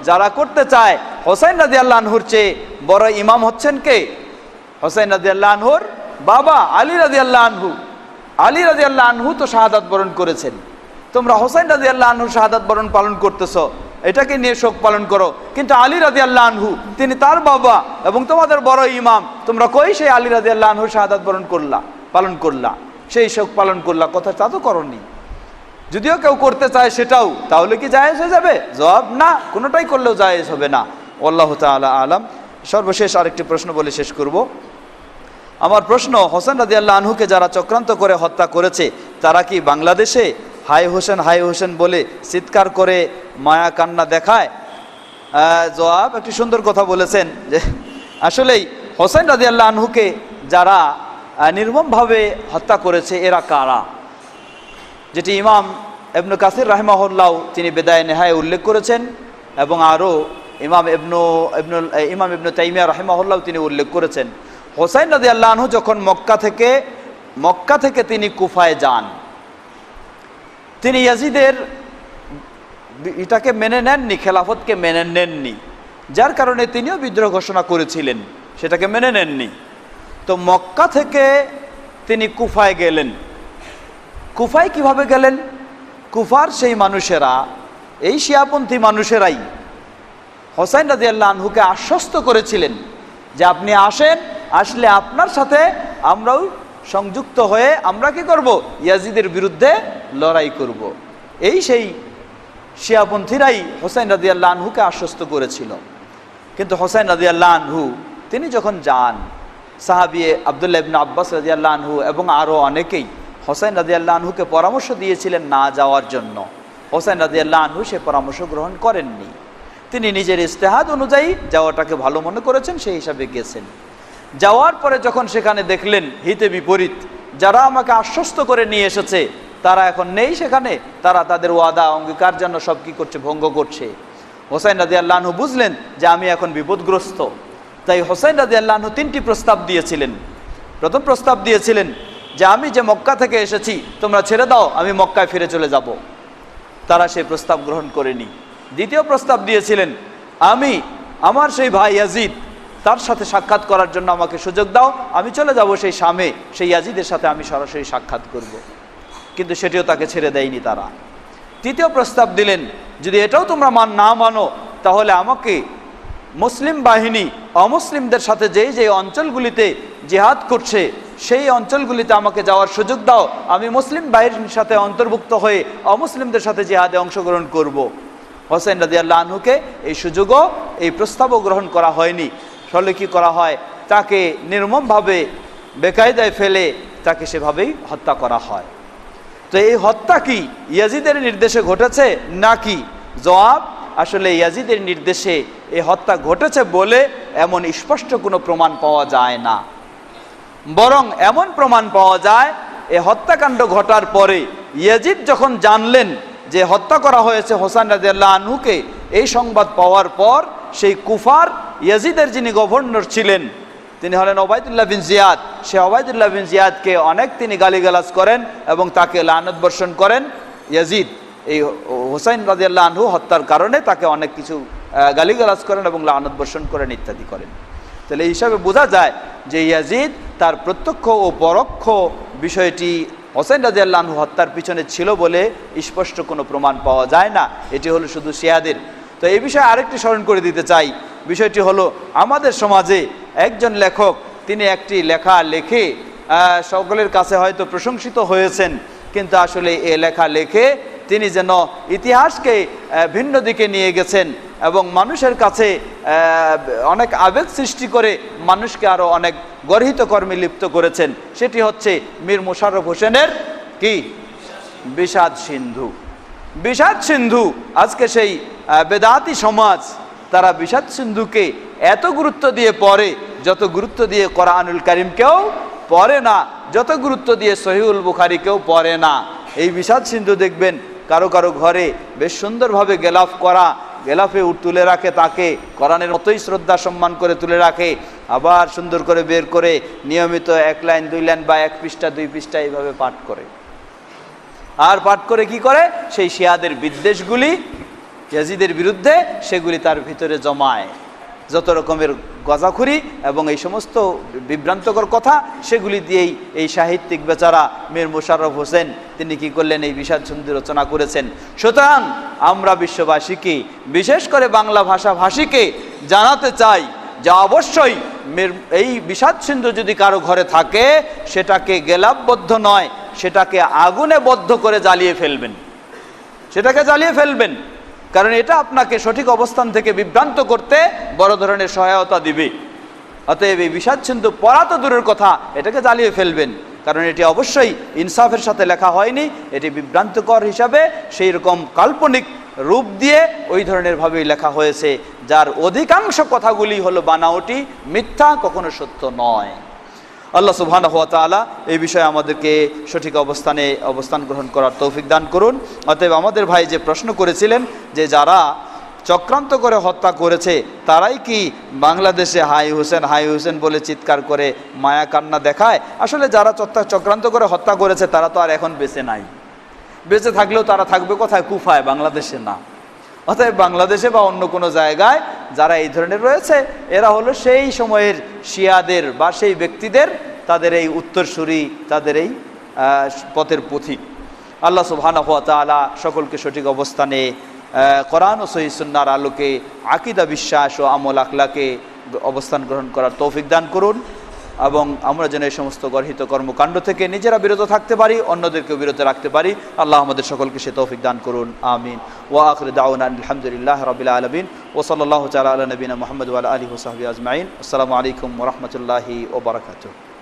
যারা করতে চায়, হোসেন রাদিয়াল্লাহু আনহুর চেয়ে বড় ইমাম হচ্ছেন কে? হোসেন রাদিয়াল্লাহু আনহুর বাবা আলী রাদিয়াল্লাহু আনহু। আলী রাদিয়াল্লাহু আনহু তো শাহাদাত বরণ করেছেন, তোমরা হোসেন রাদিয়াল্লাহু আনহুর শাহাদাত বরণ পালন করতেছো, এটাকে নিয়ে শোক পালন করো। কিন্তু আলী রাদিয়াল্লাহু আনহু, তিনি তার বাবা এবং তোমাদের বড় ইমাম, তোমরা কই সেই আলী রাদিয়াল্লাহু আনহুর শাহাদাত বরণ পালন করলা, সেই শোক পালন করলা, কথা তা তো করনি। যদিও কেউ করতে চায় সেটাও, তাহলে কি জায়েজ হয়ে যাবে? জবাব না, কোনোটাই করলেও জায়েজ হবে না। আল্লাহু তাআলা আলাম। সর্বশেষ আরেকটি প্রশ্ন বলে শেষ করব। আমার প্রশ্ন, হোসেন রাদিয়াল্লাহু আনহুকে যারা চক্রান্ত করে হত্যা করেছে, তারা কি বাংলাদেশে হাই হোসেন বলে চিৎকার করে মায়া কান্না দেখায়? জবাব, একটি সুন্দর কথা বলেছেন যে আসলেই হোসেন রাদিয়াল্লাহু আনহুকে যারা নির্মমভাবে হত্যা করেছে এরা কারা, যেটি ইমাম ইবনে কাসির রাহিমাহুল্লাহ তিনি বেদায়ে নেহায়ে উল্লেখ করেছেন, এবং আরও ইমাম ইবনে তাইমিয়া রাহিমাহুল্লাহ তিনি উল্লেখ করেছেন। হোসেন রাদিয়াল্লাহু আনহু যখন মক্কা থেকে তিনি কুফায় যান, তিনি ইয়াজিদের এটাকে মেনে নেননি, খেলাফতকে মেনে নেননি, যার কারণে তিনিও বিদ্রোহ ঘোষণা করেছিলেন, সেটাকে মেনে নেননি। তো মক্কা থেকে তিনি কুফায় গেলেন। কুফায় কিভাবে গেলেন? কুফার সেই মানুষেরা, এই শিয়াপন্থী মানুষেরাই হোসেন রাদিয়াল্লাহু আনহুকে আশ্বস্ত করেছিলেন যে আপনি আসেন, আসলে আপনার সাথে আমরাও সংযুক্ত হয়ে আমরা কি করব? ইয়াজিদের বিরুদ্ধে লড়াই করব। এই সেই শিয়াপন্থীরাই হোসেন রাদিয়াল্লাহু আনহুকে আশ্বস্ত করেছিল। কিন্তু হোসেন রাদিয়াল্লাহু আনহু তিনি যখন যান, সাহাবী আব্দুল্লাহ ইবনে আব্বাস রাদিয়াল্লাহু আনহু এবং আরও অনেকেই হোসেন রাদিয়াল্লাহু আনহুকে পরামর্শ দিয়েছিলেন না যাওয়ার জন্য। হোসেন রাদিয়াল্লাহু আনহু সে পরামর্শ গ্রহণ করেননি। তিনি নিজের ইজতিহাদ অনুযায়ী যাওয়াটাকে ভালো মনে করেছেন, সেই হিসাবে গেছেন। যাওয়ার পরে যখন সেখানে দেখলেন হিতে বিপরীত, যারা আমাকে আশ্বস্ত করে নিয়ে এসেছে তারা এখন নেই সেখানে, তারা তাদের ওয়াদা অঙ্গীকার যেন সব কি করছে, ভঙ্গ করছে। হোসেন রাদিয়াল্লাহু আনহু বুঝলেন যে আমি এখন বিপদগ্রস্ত। তাই হোসেন রাদিয়াল্লাহু আনহু 3টি প্রস্তাব দিয়েছিলেন। প্রথম প্রস্তাব দিয়েছিলেন যে আমি যে মক্কা থেকে এসেছি তোমরা ছেড়ে দাও, আমি মক্কায় ফিরে চলে যাব। তারা সেই প্রস্তাব গ্রহণ করেনি। দ্বিতীয় প্রস্তাব দিয়েছিলেন, আমার সেই ভাই ইয়াজিদ, তার সাথে সাক্ষাৎ করার জন্য আমাকে সুযোগ দাও, আমি চলে যাব সেই শামে, সেই ইয়াজিদের সাথে আমি সরাসরি সাক্ষাৎ করব। কিন্তু সেটিও তাকে ছেড়ে দেয়নি তারা। তৃতীয় প্রস্তাব দিলেন, যদি এটাও তোমরা না মানো, তাহলে আমাকে মুসলিম বাহিনী অমুসলিমদের সাথে যেই অঞ্চলগুলিতে জিহাদ করছে সেই অঞ্চলগুলিতে আমাকে যাওয়ার সুযোগ দাও, আমি মুসলিম বাহিনীর সাথে অন্তর্ভুক্ত হয়ে অমুসলিমদের সাথে জিহাদে অংশগ্রহণ করব। হোসেন রাদিয়াল্লাহু আনহুকে এই সুযোগও, এই প্রস্তাবও গ্রহণ করা হয়নি। ফলে কি করা হয়, তাকে নির্মমভাবে বেকায়দায় ফেলে তাকে সেভাবেই হত্যা করা হয়। তো এই হত্যা কি ইয়াজিদের নির্দেশে ঘটেছে নাকি? জবাব, আসলে ইয়াজিদের নির্দেশে এই হত্যা ঘটেছে বলে এমন স্পষ্ট কোনো প্রমাণ পাওয়া যায় না। বরং এমন প্রমাণ পাওয়া যায়, এই হত্যাকাণ্ড ঘটার পরে ইয়াজিদ যখন জানলেন যে হত্যা করা হয়েছে হোসেন রাদিয়াল্লাহু আনহুকে, এই সংবাদ পাওয়ার পর সেই কুফার ইয়াজিদের যিনি গভর্নর ছিলেন তিনি হলেন ওবায়দুল্লাহ বিন জিয়াদ। সে ওবায়দুল্লাহ বিন জিয়াদকে অনেক তিনি গালিগালাজ করেন এবং তাকে লানত বর্ষণ করেন। ইয়াজিদ এই হোসেন রাদিয়াল্লাহু আনহু হত্যার কারণে তাকে অনেক কিছু গালিগালাজ করেন এবং লানত বর্ষণ করেন ইত্যাদি করেন। তাহলে এই হিসাবে বোঝা যায় যে ইয়াজিদ তার প্রত্যক্ষ ও পরোক্ষ বিষয়টি হোসেন রাদিয়াল্লাহু আনহু হত্যার পিছনে ছিল বলে স্পষ্ট কোনো প্রমাণ পাওয়া যায় না, এটি হলো শুধু শিয়াদের। তো এই বিষয়ে আরেকটি স্মরণ করে দিতে চাই, বিষয়টি হলো আমাদের সমাজে একজন লেখক তিনি একটি লেখা লেখে সকলের কাছে হয়তো প্রশংসিত হয়েছেন, কিন্তু আসলে এ লেখা লেখে তিনি যেন ইতিহাসকে ভিন্ন দিকে নিয়ে গেছেন এবং মানুষের কাছে অনেক আবেগ সৃষ্টি করে মানুষকে আরও অনেক গর্হিত কর্মে লিপ্ত করেছেন। সেটি হচ্ছে মীর মোশাররফ হোসেনের কি বিষাদ সিন্ধু। বিষাদ সিন্ধু আজকে সেই বেদাতি সমাজ তারা বিষাদ সিন্ধুকে এত গুরুত্ব দিয়ে পড়ে যত গুরুত্ব দিয়ে কোরআনুল কারীমকেও পড়ে না, যত গুরুত্ব দিয়ে সহিহুল বুখারীকেও পড়ে না। এই বিষাদ সিন্ধু দেখবেন কারো কারো ঘরে বেশ সুন্দরভাবে গেলাফ করা, গেলাফে তুলে রাখে, তাকে কোরআনের মতোই শ্রদ্ধা সম্মান করে তুলে রাখে, আবার সুন্দর করে বের করে নিয়মিত 1 লাইন 2 লাইন বা 1 পৃষ্ঠা 2 পৃষ্ঠা এইভাবে পাঠ করে। আর পাঠ করে কি করে? সেই শিয়াদের বিদ্বেষগুলি ইয়াজিদের বিরুদ্ধে সেগুলি তার ভিতরে জমায়, যত রকমের গজাখুরি এবং এই সমস্ত বিভ্রান্তকর কথা সেগুলি দিয়েই এই সাহিত্যিক বেচারা মীর মোশাররফ হোসেন তিনি কি করলেন? এই বিষাদ সিন্ধু রচনা করেছেন। সুতরাং আমরা বিশ্ববাসীকে, বিশেষ করে বাংলা ভাষাভাষীকে জানাতে চাই যে অবশ্যই এই বিষাদ সিন্ধু যদি কারো ঘরে থাকে সেটাকে গেলাপবদ্ধ নয়, সেটাকে আগুনে বদ্ধ করে জ্বালিয়ে ফেলবেন, সেটাকে জ্বালিয়ে ফেলবেন, কারণ এটা আপনাকে সঠিক অবস্থান থেকে বিভ্রান্ত করতে বড় ধরনের সহায়তা দিবে। অতএব এই বিষাদ সিন্ধু পড়া তো দূরের কথা, এটাকে জ্বালিয়ে ফেলবেন, কারণ এটি অবশ্যই ইনসাফের সাথে লেখা হয়নি, এটি বিভ্রান্তকর হিসাবে সেই রকম কাল্পনিক রূপ দিয়ে ওই ধরনের ভাবেই লেখা হয়েছে, যার অধিকাংশ কথাগুলি হলো বানাওটি, মিথ্যা, কখনো সত্য নয়। আল্লাহ সুবহানাহু ওয়া তাআলা এই বিষয়ে আমাদেরকে সঠিক অবস্থান গ্রহণ করার তৌফিক দান করুন। অতএব আমাদের ভাই যে প্রশ্ন করেছিলেন যে যারা চক্রান্ত করে হত্যা করেছে তারাই কি বাংলাদেশে হাই হোসেন বলে চিৎকার করে মায়া কান্না দেখায়? আসলে যারা চক্রান্ত করে হত্যা করেছে তারা তো আর এখন বেঁচে নাই, বেঁচে থাকলেও তারা থাকবে কোথায়? কুফায়, বাংলাদেশে না। অতএব বাংলাদেশে বা অন্য কোনো জায়গায় যারা এই ধরনের রয়েছে এরা হলো সেই সময়ের শিয়াদের বা সেই ব্যক্তিদের, তাদের এই উত্তরসূরি, তাদের এই পথের পথিক। আল্লাহ সুবহানাহু ওয়া তাআলা সকলকে সঠিক অবস্থানে কোরআন ও সহিহ সুন্নাহর আলোকে আকীদা, বিশ্বাস ও আমল আখলাকে অবস্থান গ্রহণ করার তৌফিক দান করুন এবং আমরা যেন এই সমস্ত গর্হিত কর্মকাণ্ড থেকে নিজেরা বিরত থাকতে পারি, অন্যদেরকেও বিরত রাখতে পারি। আল্লাহ আমাদের সকলকে সে তৌফিক দান করুন, আমিন। ওয়া আখিরু দাওয়ানা আলহামদুলিল্লাহি রাব্বিল আলামিন ওয়া সাল্লাল্লাহু তাআলা আলা নবিনা মুহাম্মদ ওয়া আলা আলিহি ওয়া সাহবিহি আজমাইন। আসসালামু আলাইকুম ওয়া রাহমাতুল্লাহি ওয়া বারাকাতুহু।